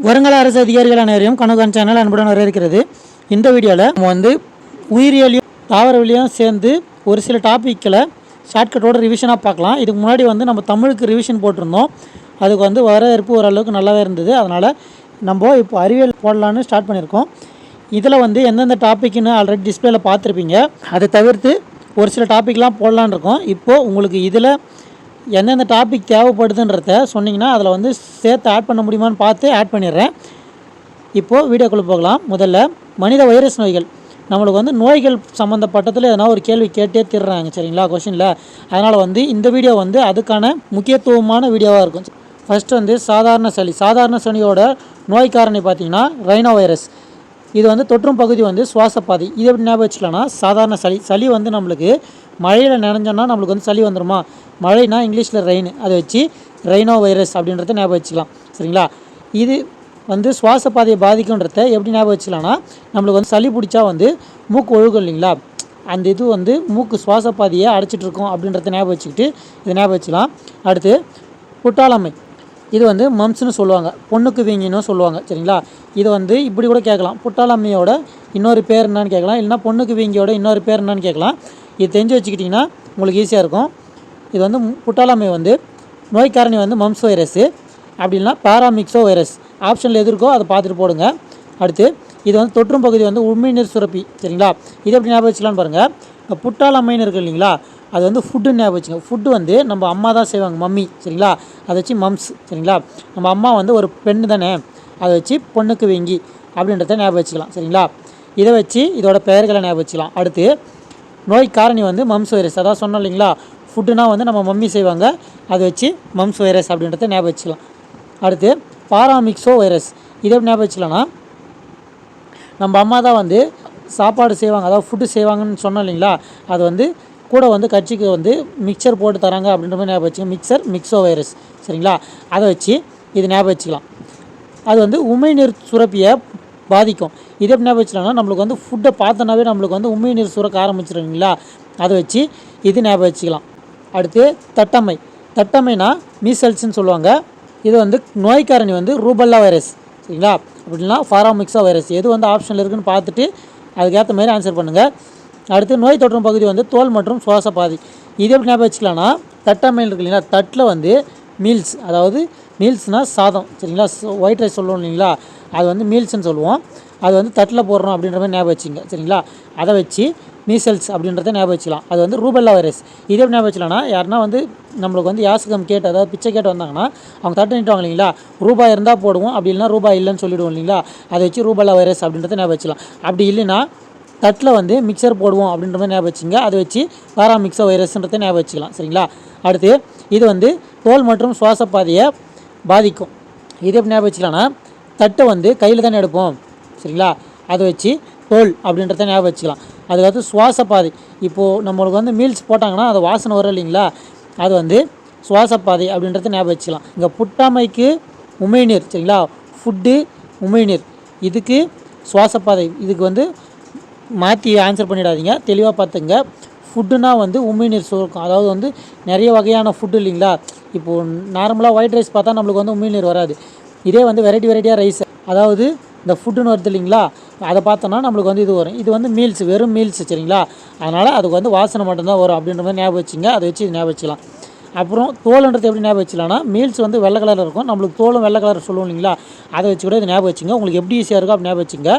வருங்கால அரசு அதிகாரிகள் அனைவரையும் கனகான் சேனல் அன்புடன் வரவேற்கிறது. இந்த வீடியோவில் நம்ம உயிரியலையும் தாவரவியலையும் சேர்ந்து ஒரு சில டாப்பிக்கில் ஷார்ட்கட்டோட ரிவிஷனாக பார்க்கலாம். இதுக்கு முன்னாடி நம்ம தமிழுக்கு ரிவிஷன் போட்டிருந்தோம். அதுக்கு வரவேற்பு ஓரளவுக்கு நல்லாவே இருந்தது. அதனால் நம்ம இப்போ அறிவியல் போடலான்னு ஸ்டார்ட் பண்ணியிருக்கோம். இதில் எந்தெந்த டாப்பிக்னு ஆல்ரெடி டிஸ்பிளேல பார்த்துருப்பீங்க. அதை தவிர்த்து ஒரு சில டாப்பிக்லாம் போடலான்னு இருக்கோம். இப்போது உங்களுக்கு இதில் எந்தெந்த டாபிக் தேவைப்படுதுன்றத சொன்னிங்கன்னா அதில் சேர்த்து ஆட் பண்ண முடியுமான்னு பார்த்து ஆட் பண்ணிடுறேன். இப்போது வீடியோக்குள்ளே போகலாம். முதல்ல மனித வைரஸ் நோய்கள். நம்மளுக்கு நோய்கள் சம்மந்தப்பட்டதில் எதனா ஒரு கேள்வி கேட்டே தீர்றாங்க, சரிங்களா, கொஷினில். அதனால் இந்த வீடியோ அதுக்கான முக்கியத்துவமான வீடியோவாக இருக்கும். ஃபஸ்ட்டு சாதாரண சளி. சாதாரண சளியோட நோய் காரணி பார்த்திங்கன்னா ரைனோ வைரஸ். இது தொற்றும் பகுதி சுவாசப்பாதை. இது எப்படி ஞாபகம் வச்சுக்கலாம்னா, சாதாரண சளி நம்மளுக்கு மழையில் நினைஞ்சோன்னா நம்மளுக்கு சளி வந்துடுமா. மழைனா இங்கிலீஷில் ரெயின், அதை வச்சு ரைனோ வைரஸ் அப்படின்றத ஞாபகம் வச்சுக்கலாம், சரிங்களா. இது சுவாசப்பாதையை பாதிக்குன்றத எப்படி ஞாபகம் வச்சுக்கலாம்னா, நம்மளுக்கு சளி பிடிச்சா மூக்கு ஒழுகும் இல்லைங்களா, அந்த இது மூக்கு சுவாசப்பாதையை அடைச்சிட்ருக்கோம் அப்படின்றத ஞாபகம் வச்சுக்கிட்டு இதை ஞாபகம் வச்சுக்கலாம். அடுத்து புட்டாளமை. இது மம்ஸ்னு சொல்லுவாங்க, பொண்ணுக்கு வீங்கின்னு சொல்லுவாங்க, சரிங்களா. இது இப்படி கூட கேட்கலாம், புட்டாளமையோட இன்னொரு பேர் என்னான்னு கேட்கலாம், இல்லைனா பொண்ணுக்கு வீங்கியோட இன்னொரு பேர் என்னான்னு கேட்கலாம். இது தெரிஞ்சு வச்சுக்கிட்டிங்கன்னா உங்களுக்கு ஈஸியாக இருக்கும். இது புட்டாளமை நோய் காரணி மம்ஸ் வைரஸு, அப்படின்னா பாராமிக்ஸோ வைரஸ். ஆப்ஷனில் எது இருக்கோ அதை பார்த்துட்டு போடுங்க. அடுத்து இது தொற்றும் பகுதி உமிழ்நீர் சுரப்பி, சரிங்களா. இது எப்படி ஞாபகம் வச்சுக்கலான்னு பாருங்கள். புட்டாளமைன்னு இருக்குது இல்லைங்களா, அது ஃபுட்டுன்னு ஞாபகம் வச்சுங்க. ஃபுட்டு நம்ம அம்மா தான் செய்வாங்க, மம்மி, சரிங்களா. அதை வச்சு மம்ஸ், சரிங்களா. நம்ம அம்மா ஒரு பெண்ணு தானே, அதை வச்சு பொண்ணுக்கு வீங்கி அப்படின்றத ஞாபகம் வச்சுக்கலாம், சரிங்களா. இதை வச்சு இதோட பெயர்களை ஞாபகம் வச்சுக்கலாம். அடுத்து நோய் காரணி மம்ஸ் வைரஸ். அதான் சொன்னோம் இல்லைங்களா, ஃபுட்டுனா நம்ம மம்மி செய்வாங்க, அதை வச்சு மம்ஸ் வைரஸ் அப்படின்றத ஞாபகம் வச்சுக்கலாம். அடுத்து பாராமிக்ஸோ வைரஸ். இதை ஞாபகம் வச்சுக்கலாம்னா, நம்ம அம்மா தான் சாப்பாடு செய்வாங்க, அதாவது ஃபுட்டு செய்வாங்கன்னு சொன்னோம் இல்லைங்களா, அது கூட கட்சிக்கு மிக்சர் போட்டு தராங்க அப்படின்ற மாதிரி ஞாபகம் வச்சுக்கோங்க. மிக்ஸோ வைரஸ், சரிங்களா. அதை வச்சு இது ஞாபகம் வச்சுக்கலாம். அது உமிழ்நீர் சுரப்பியை பாதிக்கும். இதே ஞாபகம் வச்சுக்கலாம்னா, நம்மளுக்கு ஃபுட்டை பார்த்தோன்னாவே நம்மளுக்கு உமிழ்நீர் சுரக்க ஆரம்பிச்சிருங்களா, அதை வச்சு இது ஞாபகம் வச்சுக்கலாம். அடுத்து தட்டம்மை. தட்டம்மைனா மீசல்ஸ்ன்னு சொல்லுவாங்க. இது நோய் காரணி ரூபல்லா வைரஸ், சரிங்களா, அப்படின்னா பாராமிக்ஸோ வைரஸ். எது ஆப்ஷனில் இருக்குதுன்னு பார்த்துட்டு அதுக்கேற்ற மாதிரி ஆன்சர் பண்ணுங்கள். அடுத்து நோய் தொற்றும் பகுதி தோல் மற்றும் சுவாசப்பாதை. இது எப்படி ஞாபகம் வச்சுக்கலாம்னா, தட்டம்மையில் இருக்கு இல்லைங்களா, தட்டில் மீல்ஸ், அதாவது மீல்ஸ்னால் சாதம், சரிங்களா. ஒயிட் ரைஸ் சொல்லுவோம் இல்லைங்களா, அது மீல்ஸ்ன்னு சொல்லுவோம். அது தட்டில் போடுறோம் அப்படின்ற மாதிரி ஞாபகம் வச்சுங்க, சரிங்களா. அதை வச்சு மீசல்ஸ் அப்படின்றத ஞாபகம் வச்சுக்கலாம். அது ரூபல்லா வைரஸ். இதே ஞாபகம் வச்சுக்கலாம்னா, யாருன்னா நம்மளுக்கு யாசகம் கேட்டு, அதாவது பிச்சை கேட்டு வந்தாங்கன்னா அவங்க தட்டு நிட்டுவாங்க இல்லைங்களா, ரூபாய் இருந்தால் போடுவோம், அப்படி இல்லைனா ரூபாய் இல்லைன்னு சொல்லிவிடுவோம் இல்லைங்களா, அதை வச்சு ரூபல்லா வைரஸ் அப்படின்றத ஞாபகம் வச்சுக்கலாம். அப்படி இல்லைன்னா தட்டில் மிக்சர் போடுவோம் அப்படின்ற மாதிரி ஞாபகம் வச்சுங்க, அதை வச்சு பாராமிக்ஸோ வைரஸ்ன்றதை ஞாபகம் வச்சுக்கலாம், சரிங்களா. அடுத்து இது தோல் மற்றும் சுவாசப்பாதையை பாதிக்கும். இது எப்படி ஞாபகம் வச்சுக்கலாம்னா, தட்டை கையில் தானே எடுப்போம், சரிங்களா, அதை வச்சு தோல் அப்படின்றத ஞாபகம் வச்சுக்கலாம். அதுக்கடுத்து சுவாசப்பாதை. இப்போது நம்மளுக்கு மீல்ஸ் போட்டாங்கன்னா அது வாசனை வரும் இல்லைங்களா, அது சுவாசப்பாதை அப்படின்றத ஞாபகம் வச்சுக்கலாம். இங்கே புட்டாமைக்கு உமிழ்நீர், சரிங்களா, ஃபுட்டு உமிழ்நீர், இதுக்கு சுவாசப்பாதை. இதுக்கு மாற்றி ஆன்சர் பண்ணிடாதீங்க, தெளிவாக பார்த்துங்க. ஃபுட்டுனா உமிழ்நீர் சுரக்கும், அதாவது நிறைய வகையான ஃபுட்டு இல்லைங்களா. இப்போது நார்மலாக ஒயிட் ரைஸ் பார்த்தா நம்மளுக்கு உமிழ்நீர் வராது. இதே வெரைட்டியாக ரைஸ், அதாவது இந்த ஃபுட்டுன்னு வருது இல்லைங்களா, அதை பார்த்தோன்னா நம்மளுக்கு இது வரும். இது மீல்ஸ், வெறும் மீல்ஸ், சரிங்களா. அதனால் அதுக்கு வாசனை மட்டும்தான் வரும் அப்படின்ற மாதிரி ஞாபகம் வச்சுங்க, அதை வச்சு ஞாபகம் வச்சுக்கலாம். அப்புறம் தோலுன்றது எப்படி ஞாபகம் வச்சுக்கலாம்னா, மீல்ஸ் வெள்ளை கலரில் இருக்கும், நம்மளுக்கு தோலும் வெள்ளை கலர் சொல்லுவோம் இல்லைங்களா, அதை வச்சு கூட இது ஞாபகம் வச்சுங்க. உங்களுக்கு எப்படி ஈஸியாக இருக்கோ அப்படி ஞாபகம் வச்சுங்க.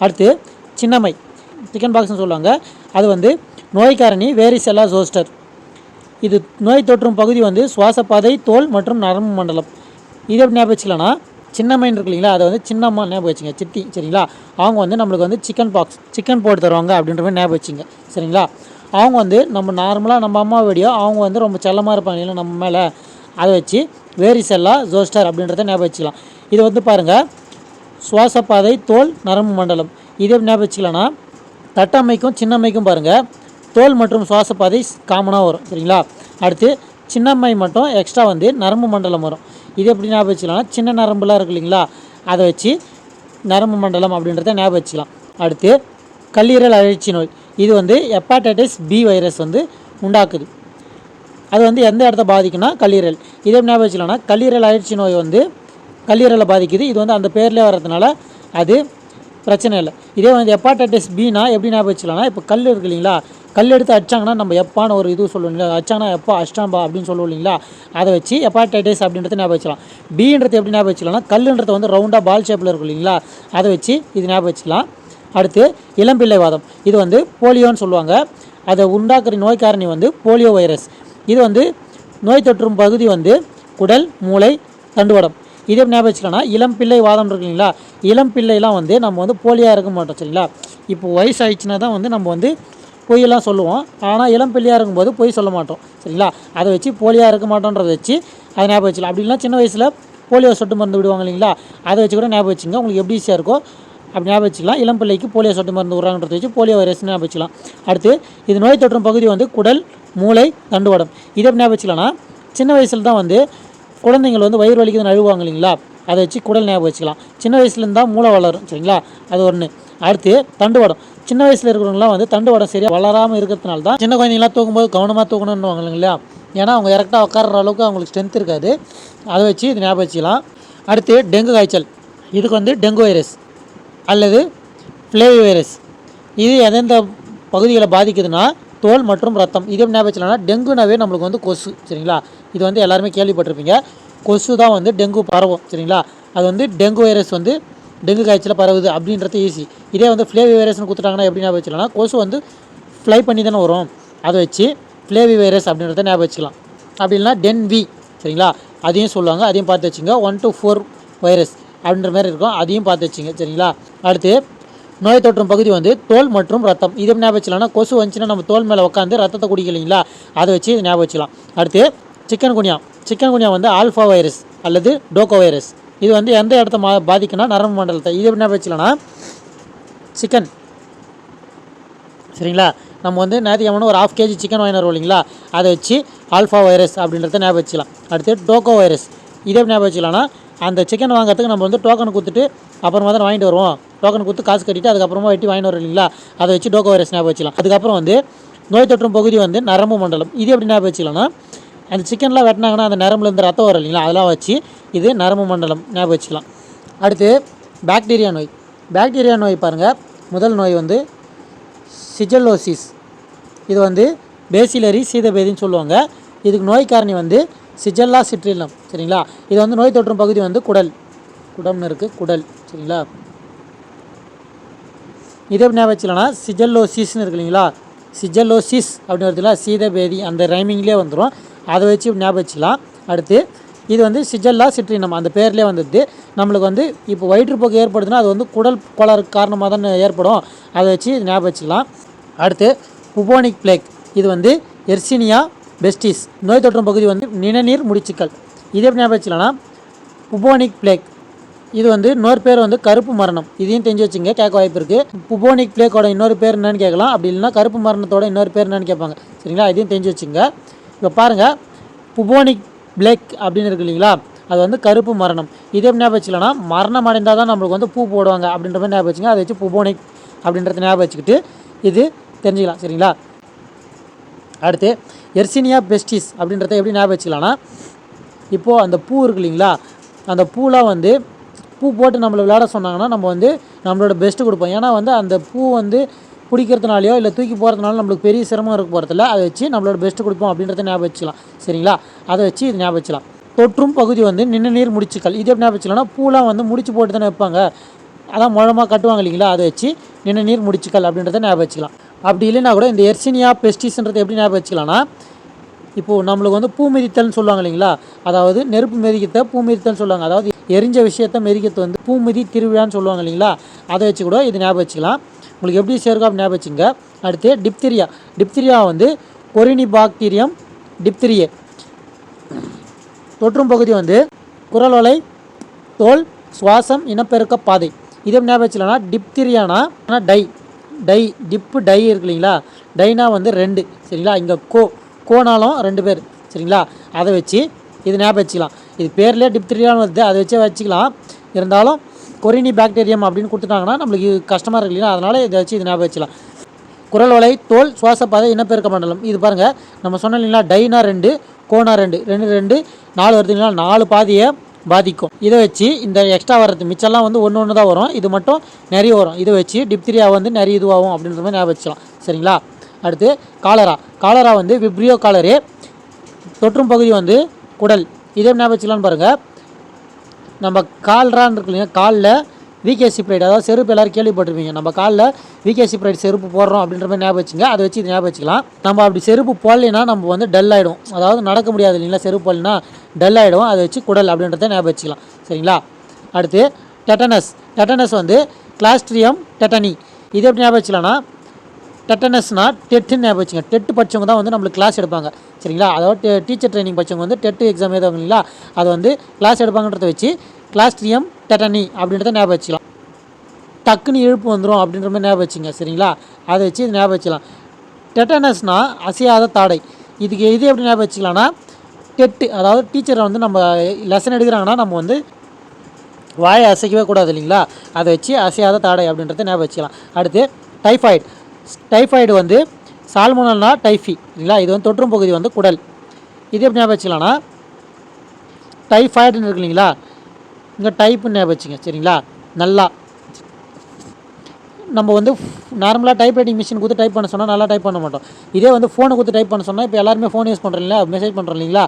அடுத்து சின்னம்மை, சிக்கன் பாக்ஸ்னு சொல்லுவாங்க. அது நோய் காரணி வேரிசெல்லா ஜோஸ்டர். இது நோய் தொற்றும் பகுதி சுவாசப்பாதை, தோல் மற்றும் நரம்பு மண்டலம். இதை எப்படி ஞாபகம் வச்சுக்கலாம்னா, சின்னம்மைன்னு இருக்கு இல்லைங்களா, அதை சின்னம்மா ஞாபகம் வச்சுங்க, சித்தி, சரிங்களா. அவங்க நம்மளுக்கு சிக்கன் பாக்ஸ், சிக்கன் போட்டு தருவாங்க அப்படின்ற மாதிரி ஞாபகம் வச்சுங்க, சரிங்களா. அவங்க நம்ம நார்மலாக நம்ம அம்மா வீடியோ அவங்க ரொம்ப செல்லமாக இருப்பாங்க இல்லை நம்ம மேலே, அதை வச்சு வேரிசெல்லா ஜோஸ்டர் அப்படின்றத ஞாபகம் வச்சுக்கலாம். இது பாருங்கள், சுவாசப்பாதை, தோல், நரம்பு மண்டலம். இதே ஞாபகம் வச்சுக்கலாம்னா, தட்டம்மைக்கும் சின்னம்மைக்கும் பாருங்கள் தோல் மற்றும் சுவாசப்பாதை காமனாக வரும், சரிங்களா. அடுத்து சின்னம்மை மட்டும் எக்ஸ்ட்ரா நரம்பு மண்டலம் வரும். இது எப்படி ஞாபகம் வச்சுக்கலாம்னா, சின்ன நரம்புலாம் இருக்கு இல்லைங்களா, அதை வச்சு நரம்பு மண்டலம் அப்படின்றத ஞாபகம் வச்சுக்கலாம். அடுத்து கல்லீரல் அழற்சி நோய். இது ஹெப்பாடைட்டிஸ் பி வைரஸ் உண்டாக்குது. அது எந்த இடத்த பாதிக்குன்னா கல்லீரல். இதை ஞாபகம் வச்சுக்கலாம்னா, கல்லீரல் அழற்சி நோய் கல்லீரலை பாதிக்குது. இது வந்து அந்த பேர்லேயே வர்றதுனால அது பிரச்சனை இல்லை. இதே வந்து ஹெப்பாடைட்டிஸ் பினா எப்படி ஞாபகம் வச்சுக்கலாம்னா, இப்போ கல் இருக்கு இல்லைங்களா, கல் எடுத்து அடிச்சாங்கன்னா நம்ம எப்பான்னு ஒரு இது சொல்லுவோம் இல்லைங்களா, அடிச்சாங்கன்னா எப்போ அஷ்டாம்பா அப்படின்னு சொல்லுவோம் இல்லைங்களா, அதை வச்சு ஹெப்பாடைட்டிஸ் அப்படின்றத ஞாபகம் வச்சுக்கலாம். பின்றது எப்படி ஞாபகம் வச்சுக்கலாம்னா, கல்லுன்றது வந்து ரவுண்டாக பால் ஷேப்பில் இருக்கும் இல்லைங்களா, அதை வச்சு இது ஞாபகம் வச்சுக்கலாம். அடுத்து இளம்பிள்ளைவாதம், இது வந்து போலியோன்னு சொல்லுவாங்க. அதை உண்டாக்குற நோய் காரணி வந்து போலியோ வைரஸ். இது வந்து நோய் தொற்றும் பகுதி வந்து குடல், மூளை, தண்டுவடம். இதே ஞாபகம் வச்சுக்கலாம்னா, இளம் பிள்ளை வாதம் இருக்குங்களா, இளம் பிள்ளைலாம் வந்து நம்ம வந்து போலியாக இருக்க மாட்டோம் சரிங்களா. இப்போ வயசு ஆயிடுச்சுன்னா தான் வந்து நம்ம வந்து பொய்யெல்லாம் சொல்லுவோம். ஆனால் இளம் பிள்ளையாக இருக்கும்போது பொய் சொல்ல மாட்டோம் சரிங்களா. அதை வச்சு போலியாக இருக்க மாட்டோன்றதை வச்சு அதை ஞாபகம் வச்சுக்கலாம். அப்படி இல்லைனா சின்ன வயசில் போலியோ சொட்டு மருந்து விடுவாங்க இல்லைங்களா, அதை வச்சு கூட ஞாபகம் வச்சுங்க. உங்களுக்கு எப்படி ஈஸியாக இருக்கோ அப்படி ஞாபகம் வச்சுக்கலாம். இளம் பிள்ளைக்கு போலியோ சொட்டு மருந்து விட்றாங்கன்றதை வச்சு போலியோ வைரஸ் ஞாபகம் வச்சுக்கலாம். அடுத்து இது நோய் தொற்றும் பகுதி வந்து குடல், மூளை, தண்டுவடம். இதை எப்படி ஞாபகம் வச்சுக்கலாம்னா, சின்ன வயசில் தான் வந்து குழந்தைங்கள் வந்து வயிறு வலிக்குதுன்னு அழுவாங்க இல்லைங்களா, அதை வச்சு குடல் ஞாபகம் வச்சுக்கலாம். சின்ன வயசுலேருந்து தான் மூளை வளரும் சரிங்களா, அது ஒன்று. அடுத்து தண்டுவடம், சின்ன வயசில் இருக்கிறவங்களாம் வந்து தண்டுவடம் சரியாக வளராமல் இருக்கிறதுனால தான் சின்ன குழந்தைங்களாம் தூக்கும்போது கவனமாக தூக்கணும்னுவாங்க இல்லைங்களா, ஏன்னா அவங்க கரெக்டாக உட்கார்ற அளவுக்கு அவங்களுக்கு ஸ்ட்ரென்த் இருக்காது. அதை வச்சு இது ஞாபகம் வச்சுக்கலாம். அடுத்து டெங்கு காய்ச்சல், இதுக்கு வந்து டெங்கு வைரஸ் அல்லது ஃப்ளேவி வைரஸ். இது எந்தெந்த பகுதிகளை பாதிக்குதுன்னா, தோல் மற்றும் ரத்தம். இதே ஞாபகம் வச்சுக்கலாம்னா, டெங்குனாவே நம்மளுக்கு வந்து கொசு சரிங்களா. இது வந்து எல்லாருமே கேள்விப்பட்டிருப்பீங்க. கொசு தான் வந்து டெங்கு பரவும் சரிங்களா. அது வந்து டெங்கு வைரஸ் வந்து டெங்கு காய்ச்சல் பரவுது அப்படின்றது ஈஸி. இதே வந்து ஃப்ளேவி வைரஸ்னு கொடுத்துட்டாங்கன்னா எப்படி ஞாபகம் வச்சுக்கலாம்னா, கொசு வந்து ஃப்ளை பண்ணி தானே வரும், அதை வச்சு ஃப்ளேவி வைரஸ் அப்படின்றத ஞாபகம் வச்சுக்கலாம். அப்படி இல்லைனா டென்வி சரிங்களா, அதையும் சொல்லுவாங்க. அதையும் பார்த்து வச்சுங்க. 1 to 4 வைரஸ் அப்படின்ற மாதிரி இருக்கும், அதையும் பார்த்து வச்சுங்க சரிங்களா. அடுத்து நோய் தொற்றும் பகுதி வந்து தோல் மற்றும் ரத்தம். இதை ஞாபகம் வச்சுக்கலாம்னா, கொசு வந்துச்சுன்னா நம்ம தோல் மேலே உட்காந்து ரத்தத்தை குடிக்கலைங்களா, அதை வச்சு இது ஞாபகம் வச்சுக்கலாம். அடுத்து சிக்கன் குனியா வந்து ஆல்ஃபா வைரஸ் அல்லது டோகோ வைரஸ். இது வந்து எந்த இடத்த பாதிக்குன்னா, நரம்பு மண்டலத்தை. இது என்ன வச்சுக்கலாம்னா, சிக்கன் சரிங்களா, நம்ம வந்து ஞாயிற்றுக்கிழமை ஒரு 1/2 kg சிக்கன் வாங்கிட்டு வரோம் இல்லைங்களா, அதை வச்சு ஆல்ஃபா வைரஸ் அப்படின்றத ஞாபகம் வச்சுக்கலாம். அடுத்து டோகோ வைரஸ். இதே ஞாபகம் வச்சுக்கலாம்னா, அந்த சிக்கன் வாங்குறதுக்கு நம்ம வந்து டோக்கன் கொடுத்துட்டு அப்புறமா தான் வாங்கிட்டு வருவோம். டோக்கன் கொடுத்து காசு கட்டிட்டு அதுக்கப்புறமா வெட்டி வாங்கிட்டு வரோம் இல்லைங்களா, அதை வச்சு டோகோ வைரஸ் ஞாபகம் வச்சுக்கலாம். அதுக்கப்புறம் வந்து நோய் தொற்றும் பகுதி வந்து நரம்பு மண்டலம். இது எப்படி ஞாபகம் வச்சுக்கலாம்னா, அந்த சிக்கன்லாம் வெட்டினாங்கன்னா அந்த நரம்புலேருந்து ரத்தம் வரும் இல்லைங்களா, அதெல்லாம் வச்சு இது நரம்பு மண்டலம் ஞாபகம் வச்சுக்கலாம். அடுத்து பாக்டீரியா நோய் பாருங்கள். முதல் நோய் வந்து சிஜல்லோசிஸ். இது வந்து பேசிலரி சீதபேதின்னு சொல்லுவாங்க. இதுக்கு நோய் காரணி வந்து சிஜல்லா சிட்ரிலம் சரிங்களா. இது வந்து நோய் தொற்றும் பகுதி வந்து குடம்னு இருக்குது, குடல் சரிங்களா. இதே ஞாபகம் வச்சுக்கலாம்னா, சிஜல்லோசிஸ்ன்னு இருக்கு இல்லைங்களா, சிஜல்லோசிஸ் அப்படின்னு வருதுல, சீதபேதி அந்த ரைமிங்லேயே வந்துடும், அதை வச்சு ஞாபகம் வச்சுக்கலாம். அடுத்து இது வந்து சிஜல்லா சிட்ரினம் அந்த பேர்லேயே வந்துடுது. நம்மளுக்கு வந்து இப்போ வயிற்றுப்போக்கு ஏற்படுதுன்னா அது வந்து குடல் கோளாறு காரணமாக தான் ஏற்படும், அதை வச்சு ஞாபகம் வச்சுக்கலாம். அடுத்து புபோனிக் பிளேக். இது வந்து எர்சினியா பெஸ்டிஸ். நோய் தொற்றும் பகுதி வந்து நிணநீர் முடிச்சுக்கள். இதே ஞாபகம் வச்சுக்கலாம்னா, புபோனிக் பிளேக். இது வந்து இன்னொரு பேர் வந்து கருப்பு மரணம். இதையும் தெரிஞ்சு வச்சுங்க, கேட்க வாய்ப்பு இருக்குது. புபோனிக் பிளேக்கோட இன்னொரு பேர் என்னன்னு கேட்கலாம். அப்படி இல்லைனா கருப்பு மரணத்தோட இன்னொரு பேர் என்னன்னு கேட்பாங்க சரிங்களா. இதையும் தெரிஞ்சு வச்சுங்க. இப்போ பாருங்கள், புபோனிக் பிளேக் அப்படின்னு இருக்கு இல்லைங்களா, அது வந்து கருப்பு மரணம். இதே ஞாபகம் வச்சுக்கலாம்னா, மரணம் அடைந்தால் தான் நம்மளுக்கு வந்து பூ போடுவாங்க அப்படின்ற மாதிரி ஞாபகம் வச்சுங்க. அதை வச்சு புபோனிக் அப்படின்றத ஞாபகம் வச்சுக்கிட்டு இது தெரிஞ்சுக்கலாம் சரிங்களா. அடுத்து எர்சினியா பெஸ்டிஸ் அப்படின்றத எப்படி ஞாபகம் வச்சுக்கலாம்னா, இப்போது அந்த பூ இருக்கு இல்லைங்களா, அந்த பூலாம் வந்து பூ போட்டு நம்மளை விளையாட சொன்னாங்கன்னா நம்ம வந்து நம்மளோட பெஸ்ட்டு கொடுப்போம். ஏன்னா வந்து அந்த பூ வந்து பிடிக்கிறதுனாலையோ இல்லை தூக்கி போகிறதுனால நம்மளுக்கு பெரிய சிரமம் இருக்க போகிறதில்ல, அதை வச்சு நம்மளோட பெஸ்ட்டு கொடுப்போம் அப்படின்றத ஞாபகம் வச்சுக்கலாம் சரிங்களா. அதை வச்சு இது ஞாபகம் வச்சுக்கலாம். தொற்றும் பகுதி வந்து நிணநீர் முடிச்சுக்கள். இது எப்படி ஞாபகம் வச்சுக்கலாம்னா, பூலாம் வந்து முடிச்சு போட்டு தானே வைப்பாங்க, அதான் முழமாக கட்டுவாங்க இல்லைங்களா, அதை வச்சு நிணநீர் முடிச்சுக்கள் அப்படின்றத ஞாபகம் வச்சுக்கலாம். அப்படி இல்லைன்னா கூட இந்த எர்சினியா பெஸ்டிஸ்ன்றதை எப்படி ஞாபகம் வச்சுக்கலாம்னா, இப்போது நம்மளுக்கு வந்து பூ மிதித்தல்னு சொல்லுவாங்க இல்லைங்களா, அதாவது நெருப்பு மெதிக்கத்தை பூ மிதித்தல்னு சொல்லுவாங்க. அதாவது எரிஞ்ச விஷயத்த மெதிக்கிறது வந்து பூ மிதி திருவிழான்னு சொல்லுவாங்க இல்லைங்களா, அதை வச்சு கூட இது ஞாபகம் வச்சுக்கலாம். உங்களுக்கு எப்படி சேருக்கோ அப்படி ஞாபகம் வச்சுங்க. அடுத்து டிப்திரியா வந்து கொரினி பாக்டீரியம் டிப்திரியே. தொற்றும் பகுதி வந்து குரல்வளை, தோல், சுவாசம், இனப்பெருக்க பாதை. இதை ஞாபகம் வச்சுக்கலாம்னா, டிப்திரியானா டை இருக்கு இல்லைங்களா, டைனா வந்து 2 சரிங்களா. இங்கே கோனாலும் 2 பேர் சரிங்களா. அதை வச்சு இது ஞாபகம் வச்சுக்கலாம். இது பேர்லேயே டிப்திரியான்னு வருது, அதை வச்சே வச்சுக்கலாம். இருந்தாலும் கொரினி பாக்டீரியம் அப்படின்னு கொடுத்துட்டாங்கன்னா நம்மளுக்கு கஷ்டமாக இருக்கு இல்லைங்களா, அதனால் இதை வச்சு இது ஞாபகம் வச்சுக்கலாம். குரல் வலை, தோல், சுவாசப்பாதை, இனப்பெருக்க மண்டலம். இது பாருங்கள், நம்ம சொன்னோம் இல்லைங்களா, டைனா 2, கோனா 2 2 4 வருது இல்லைங்களா, 4 பாதையை பாதிக்கும். இதை வச்சு இந்த எக்ஸ்ட்ரா வர்றது மிச்சம்லாம் வந்து ஒன்று தான் வரும், இது மட்டும் நிறைய வரும். இதை வச்சு டிப்திரியா வந்து நிறைய இதுவாகும் அப்படின்ற மாதிரி ஞாபகம் வச்சுக்கலாம். சரிங்களா? அடுத்து காலரா வந்து விப்ரியோ காலரே, தொற்றும் பகுதி வந்து குடல். இதே ஞாபகம் வச்சுக்கலான்னு பாருங்கள். நம்ம கால்ரான்னு இருக்கு இல்லைங்க, காலில் விகேசி ப்ரைட், அதாவது செருப்பு எல்லோரும் கேள்விப்பட்டிருப்பீங்க. நம்ம காலில் விகேசி ப்ரைட் செருப்பு போடுறோம் அப்படின்ற மாதிரி ஞாபகம் வச்சுங்க. அதை வச்சு இது ஞாபகம் வச்சுக்கலாம். நம்ம அப்படி செருப்பு போடலைன்னா நம்ம வந்து டல் ஆகிடும், அதாவது நடக்க முடியாது இல்லைங்களா, செருப்பு போடலைன்னா டல் ஆகிடும். அதை வச்சு குடல் அப்படின்றத ஞாபகம் வச்சுக்கலாம். சரிங்களா? அடுத்து டெட்டனஸ் வந்து கிளாஸ்ட்ரியம் டெட்டனி. இது எப்படி ஞாபகம் வச்சுக்கலாம்னா, டெட்டனஸ்னால் டெட்டுன்னு ஞாபகம் வச்சுங்க. டெட்டு படித்தவங்க தான் வந்து நம்மளுக்கு கிளாஸ் எடுப்பாங்க. சரிங்களா? அதாவது டீச்சர் ட்ரைனிங் படித்தவங்க வந்து டெட்டு எக்ஸாம் எழுதுவாங்க இல்லைங்களா, அதை வந்து கிளாஸ் எடுப்பாங்கன்றத வச்சு கிளாஸ்ட்ரியம் டெட்டனி அப்படின்றத ஞாபகம் வச்சுக்கலாம். டக்குன்னு இழுப்பு வந்துடும் அப்படின்ற மாதிரி ஞாபகம் வச்சுங்க. சரிங்களா? அதை வச்சு இது ஞாபகம் வச்சுக்கலாம். டெட்டனஸ்னால் அசையாத தாடை. இது எப்படி ஞாபகம் வச்சுக்கலாம்னா, டெட்டு, அதாவது டீச்சரை வந்து நம்ம லெசன் எடுக்கிறாங்கன்னா நம்ம வந்து வாயை அசைக்கவே கூடாது இல்லைங்களா, அதை வச்சு அசையாத தாடை அப்படின்றத ஞாபகம் வச்சுக்கலாம். அடுத்து டைஃபாய்டு வந்து சால்மோனல்னா டைஃபி இல்லைங்களா, இது வந்து தொற்றும் பகுதி வந்து குடல். இது எப்படி ஞாபகம் வச்சுக்கலாம்னா, டைஃபாய்டுன்னு இருக்கு இல்லைங்களா, இங்கே டைப்புன்னு ஞாபகம் வச்சுங்க. சரிங்களா? நல்லா நம்ம வந்து நார்மலாக டைப்ரைட்டிங் மிஷின் கொடுத்து டைப் பண்ண சொன்னால் நல்லா டைப் பண்ண மாட்டோம். இதே வந்து ஃபோனை கொடுத்து டைப் பண்ண சொன்னால், இப்போ எல்லாருமே ஃபோன் யூஸ் பண்ணுறோம் இல்லைங்களா, மெசேஜ் பண்ணுறோம் இல்லைங்களா,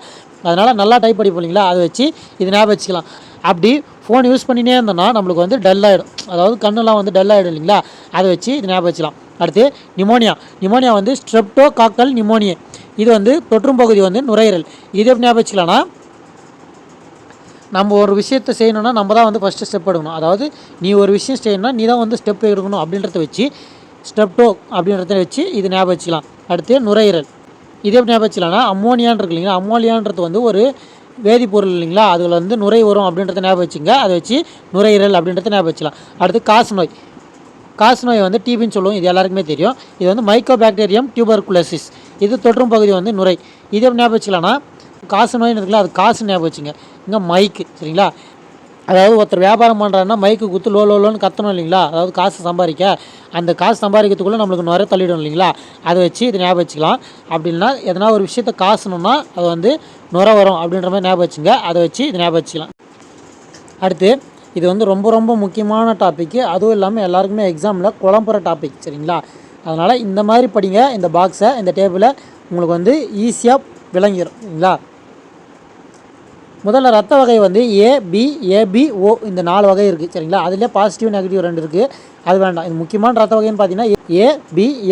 அதனால் நல்லா டைப் அடிப்போம் இல்லைங்களா, அதை வச்சு இது ஞாபகம் வச்சுக்கலாம். அப்படி ஃபோன் யூஸ் பண்ணினே இருந்தோம்னா நம்மளுக்கு வந்து டல் ஆகிடும், அதாவது கண்ணெலாம் வந்து டல் ஆகிடும் இல்லைங்களா, அதை வச்சு இது ஞாபகம் வச்சுக்கலாம். அடுத்து நிமோனியா வந்து ஸ்ட்ரெப்டோகாக்கல் நிமோனியா. இது வந்து தொற்றும் பகுதி வந்து நுரையீரல். இது எப்படி ஞாபகம் வச்சுக்கலாம்னா, நம்ம ஒரு விஷயத்தை செய்யணும்னா நம்ம தான் வந்து ஃபஸ்ட்டு ஸ்டெப் எடுக்கணும். அதாவது நீ ஒரு விஷயம் செய்யணும்னா நீ தான் வந்து ஸ்டெப் எடுக்கணும் அப்படின்றத வச்சு ஸ்டெப்டோ அப்படின்றத வச்சு இது ஞாபகம் வச்சுக்கலாம். அடுத்து நுரையீரல். இது எப்படி ஞாபகம் வச்சுக்கலாம்னா, அம்மோனியான் இருக்கு இல்லைங்களா, அம்மோனியான்றது வந்து ஒரு வேதிப்பொருள் இல்லைங்களா, அதில் வந்து நுரை வரும் அப்படின்றத ஞாபகம் வச்சுங்க. அதை வச்சு நுரையீரல் அப்படின்றத ஞாபகம் வச்சுக்கலாம். அடுத்து காசு நோய் வந்து டிபின்னு சொல்லுவோம், இது எல்லாருக்குமே தெரியும். இது வந்து மைக்கோபாக்டீரியம் டியூபர்குலோசிஸ். இது தொற்றும் பகுதி வந்து நுரை. இது எப்படி ஞாபகம் வச்சுக்கலாம்னா, காசு நோய்னு இருக்குல்ல, அது காசு ஞாபகம் வச்சுங்க. இங்கே மைக்கு. சரிங்களா? அதாவது ஒருத்தர் வியாபாரம் பண்ணுறாருன்னா மைக்கு குத்து லோன்னு கத்தணும் இல்லைங்களா, அதாவது காசு சம்பாதிக்க. அந்த காசு சம்பாதிக்கிறதுக்குள்ளே நம்மளுக்கு நுரை தள்ளிடும் இல்லைங்களா, அதை வச்சு இது ஞாபகம் வச்சுக்கலாம். அப்படின்னா எதனா ஒரு விஷயத்தை காசணுன்னா அது வந்து நுரை வரும் அப்படின்ற மாதிரி ஞாபகம் வச்சுங்க. அதை வச்சு இது ஞாபகம் வச்சுக்கலாம். அடுத்து இது வந்து ரொம்ப ரொம்ப முக்கியமான டாப்பிக்கு, அதுவும் இல்லாமல் எல்லாருக்குமே எக்ஸாமில் குழம்புற டாபிக். சரிங்களா? அதனால் இந்த மாதிரி படிங்க. இந்த பாக்ஸை, இந்த டேபிளை உங்களுக்கு வந்து ஈஸியாக விளங்கிடும். சரிங்களா? முதல்ல ரத்த வகை வந்து ஏபிஓ இந்த 4 வகை இருக்குது. சரிங்களா? அதிலே பாசிட்டிவ் நெகட்டிவ் 2 இருக்குது, அது வேண்டாம். இது முக்கியமான ரத்த வகைன்னு பார்த்தீங்கன்னா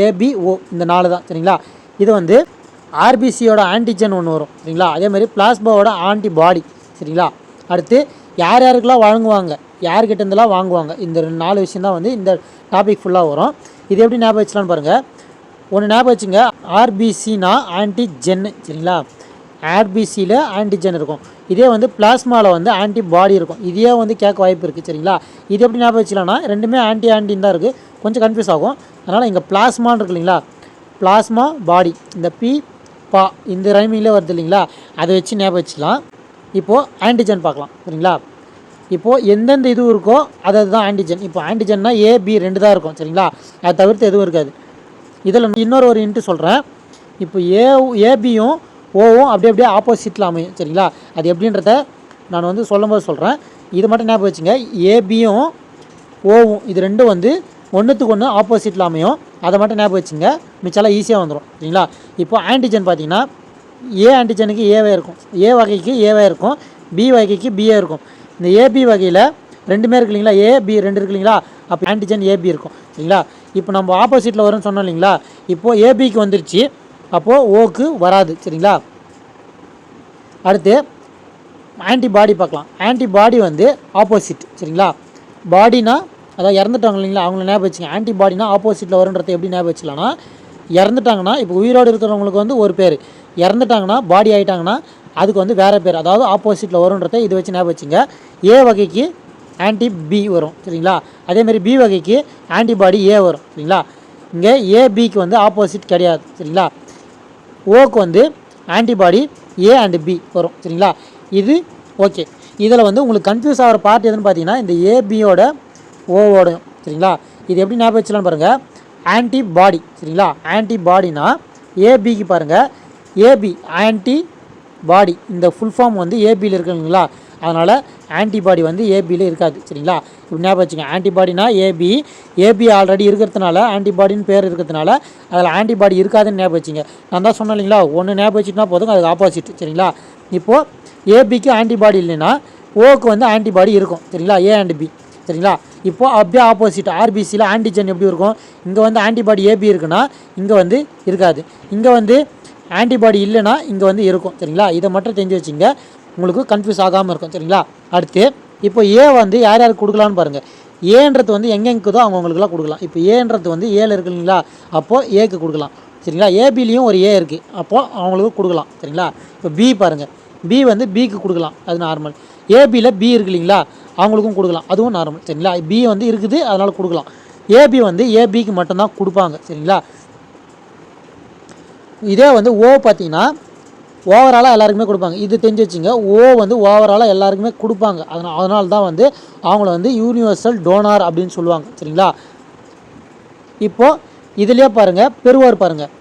ஏபிஓ இந்த 4 தான். சரிங்களா? இது வந்து ஆர்பிசியோட ஆன்டிஜன் ஒன்று வரும். சரிங்களா? அதேமாதிரி பிளாஸ்மாவோட ஆன்டிபாடி. சரிங்களா? அடுத்து யாருக்கெல்லாம் வழங்குவாங்க, யார்கிட்ட இருந்தெல்லாம் வாங்குவாங்க, இந்த 4 விஷயம் தான் வந்து இந்த டாபிக் ஃபுல்லாக வரும். இது எப்படி ஞாபகம் வச்சுலான்னு பாருங்கள். ஒன்று ஞாபகம் வச்சுங்க, ஆர்பிசினா ஆன்டிஜென்னு. சரிங்களா? ஆர்பிசியில் ஆன்டிஜன் இருக்கும். இதே வந்து பிளாஸ்மாவில் வந்து ஆன்டிபாடி இருக்கும். இதே வந்து கேட்க வாய்ப்பு இருக்குது. சரிங்களா? இது எப்படி ஞாபகம் வச்சுக்கலாம்னா, ரெண்டுமே ஆன்டின்னு தான் இருக்குது, கொஞ்சம் கன்ஃபியூஸ் ஆகும். அதனால் இங்கே பிளாஸ்மான்னு இருக்கு இல்லைங்களா, பிளாஸ்மா பாடி, இந்த பா இந்த ரைமிங்கில் வருது இல்லைங்களா, அதை வச்சு ஞாபகம் வச்சுக்கலாம். இப்போது ஆன்டிஜன் பார்க்கலாம். சரிங்களா? இப்போது எந்தெந்த இது இருக்கோ அதுதான் ஆன்டிஜன். இப்போ ஆன்டிஜன்னா ஏபி 2 தான் இருக்கும். சரிங்களா? அதை தவிர்த்து எதுவும் இருக்காது. இதில் இன்னொரு இன்ட்டு சொல்கிறேன். இப்போ ஏபியும் ஓவும் அப்படியே ஆப்போசிட்டில் அமையும். சரிங்களா? அது எப்படின்றத நான் வந்து சொல்லும்போது சொல்கிறேன். இது மட்டும் ஞாபகம் வச்சுங்க, ஏபியும் ஓவும் இது 2 வந்து ஒன்றுத்துக்கு ஒன்று ஆப்போசிட்டில் அமையும். அதை மட்டும் ஞாபகம் வச்சுங்க, மிச்செல்லாம் ஈஸியாக வந்துடும். சரிங்களா? இப்போ ஆன்டிஜன் பார்த்திங்கன்னா, ஆன்டிஜனுக்கு ஏவே இருக்கும், ஏ வகைக்கு ஏவே இருக்கும், பி வகைக்கு பிஏ இருக்கும். இந்த ஏபி வகையில் 2மே இருக்கு இல்லைங்களா, ஏபி 2 இருக்கு இல்லைங்களா, அப்போ ஆன்டிஜன் ஏபி இருக்கும். சரிங்களா? இப்போ நம்ம ஆப்போசிட்டில் வரும்னு சொன்னோம் இல்லைங்களா, இப்போது ஏபிக்கு வந்துருச்சு, அப்போது ஓக்கு வராது. சரிங்களா? அடுத்து ஆன்டிபாடி பார்க்கலாம். ஆன்டிபாடி வந்து ஆப்போசிட். சரிங்களா? பாடினா அதாவது இறந்துட்டாங்க இல்லைங்களா, அவங்கள ஞாபகம் வச்சுங்க. ஆன்டிபாடினா ஆப்போசிட்டில் வருன்றதை எப்படி ஞாபகம் வச்சுக்கலாம்னா, இறந்துட்டாங்கன்னா இப்போ உயிரோடு இருக்கிறவங்களுக்கு வந்து ஒரு பேர், இறந்துட்டாங்கன்னா பாடி ஆகிட்டாங்கன்னா அதுக்கு வந்து வேறு பேர், அதாவது ஆப்போசிட்டில் வருன்றதை இது வச்சு ஞாபகம் வச்சுங்க. ஏ வகைக்கு ஆன்டி-பி வரும். சரிங்களா? அதேமாதிரி பி வகைக்கு ஆன்டிபாடி ஏ வரும். சரிங்களா? இங்கே ஏபிக்கு வந்து ஆப்போசிட் கிடையாது. சரிங்களா? ஓக்கு வந்து ஆன்டிபாடி ஏ அண்டு பி வரும். சரிங்களா? இது ஓகே. இதில் வந்து உங்களுக்கு கன்ஃபியூஸ் ஆகிற பார்ட் எதுன்னு பார்த்தீங்கன்னா, இந்த ஏபியோட ஓவோடையும். சரிங்களா? இது எப்படி ஞாபகம் வச்சுலான்னு பாருங்கள், ஆன்டிபாடி. சரிங்களா? ஆன்டிபாடினா ஏபிக்கு பாருங்கள், ஏபி ஆன்டிபாடி இந்த ஃபுல் ஃபார்ம் வந்து ஏபியில் இருக்குங்களா, அதனால் ஆன்டிபாடி வந்து ஏபியில் இருக்காது. சரிங்களா, இப்படி ஞாபகம் வச்சுங்க. ஆன்டிபாடினா ஏபி ஆல்ரெடி இருக்கிறதுனால ஆன்டிபாடின்னு பேர் இருக்கிறதுனால அதில் ஆன்டிபாடி இருக்காதுன்னு ஞாபகம் வச்சுங்க. நான் தான் சொன்னேன் இல்லைங்களா, ஒன்று ஞாபகம் வச்சுட்டுனா போதும், அதுக்கு ஆப்போசிட். சரிங்களா, இப்போது ஏபிக்கு ஆன்டிபாடி இல்லைன்னா ஓக்கு வந்து ஆன்டிபாடி இருக்கும். சரிங்களா, ஏ அண்ட் பி. சரிங்களா, இப்போது அப்படியே ஆப்போசிட் ஆர்பிசியில் ஆன்டிஜன் எப்படி இருக்கும், இங்கே வந்து ஆன்டிபாடி ஏபி இருக்குன்னா இங்கே வந்து இருக்காது, இங்கே வந்து ஆன்டிபாடி இல்லைன்னா இங்கே வந்து இருக்கும். சரிங்களா, இதை மட்டும் தெரிஞ்சு வச்சுங்க, உங்களுக்கு கன்ஃபியூஸ் ஆகாமல் இருக்கும். சரிங்களா, அடுத்து இப்போ ஏ வந்து யார் யாருக்கு கொடுக்கலான்னு பாருங்கள். ஏன்றது வந்து எங்கெங்குதோ அவங்களுக்குலாம் கொடுக்கலாம். இப்போ ஏன்றது வந்து ஏல இருக்கு இல்லைங்களா, அப்போது ஏக்கு கொடுக்கலாம். சரிங்களா, ஏபிலையும் ஒரு ஏ இருக்குது, அப்போது அவங்களுக்கு கொடுக்கலாம். சரிங்களா, இப்போ பி பாருங்கள், பி வந்து பிக்கு கொடுக்கலாம், அது நார்மல். ஏபியில் பி இருக்கு இல்லைங்களா, அவங்களுக்கும் கொடுக்கலாம், அதுவும் நார்மல். சரிங்களா, பி வந்து இருக்குது அதனால் கொடுக்கலாம். ஏபி வந்து ஏபிக்கு மட்டும்தான் கொடுப்பாங்க. சரிங்களா, இதே வந்து ஓ பார்த்தீங்கன்னா ஓவராலாக எல்லாருக்குமே கொடுப்பாங்க. இது தெரிஞ்சு வச்சுங்க, ஓ வந்து ஓவராலாக எல்லாருக்குமே கொடுப்பாங்க. அதனால தான் வந்து அவங்கள வந்து யூனிவர்சல் டோனார் அப்படின்னு சொல்லுவாங்க. சரிங்களா, இப்போது இதுலேயே பாருங்கள், பெறுவார் பாருங்கள்,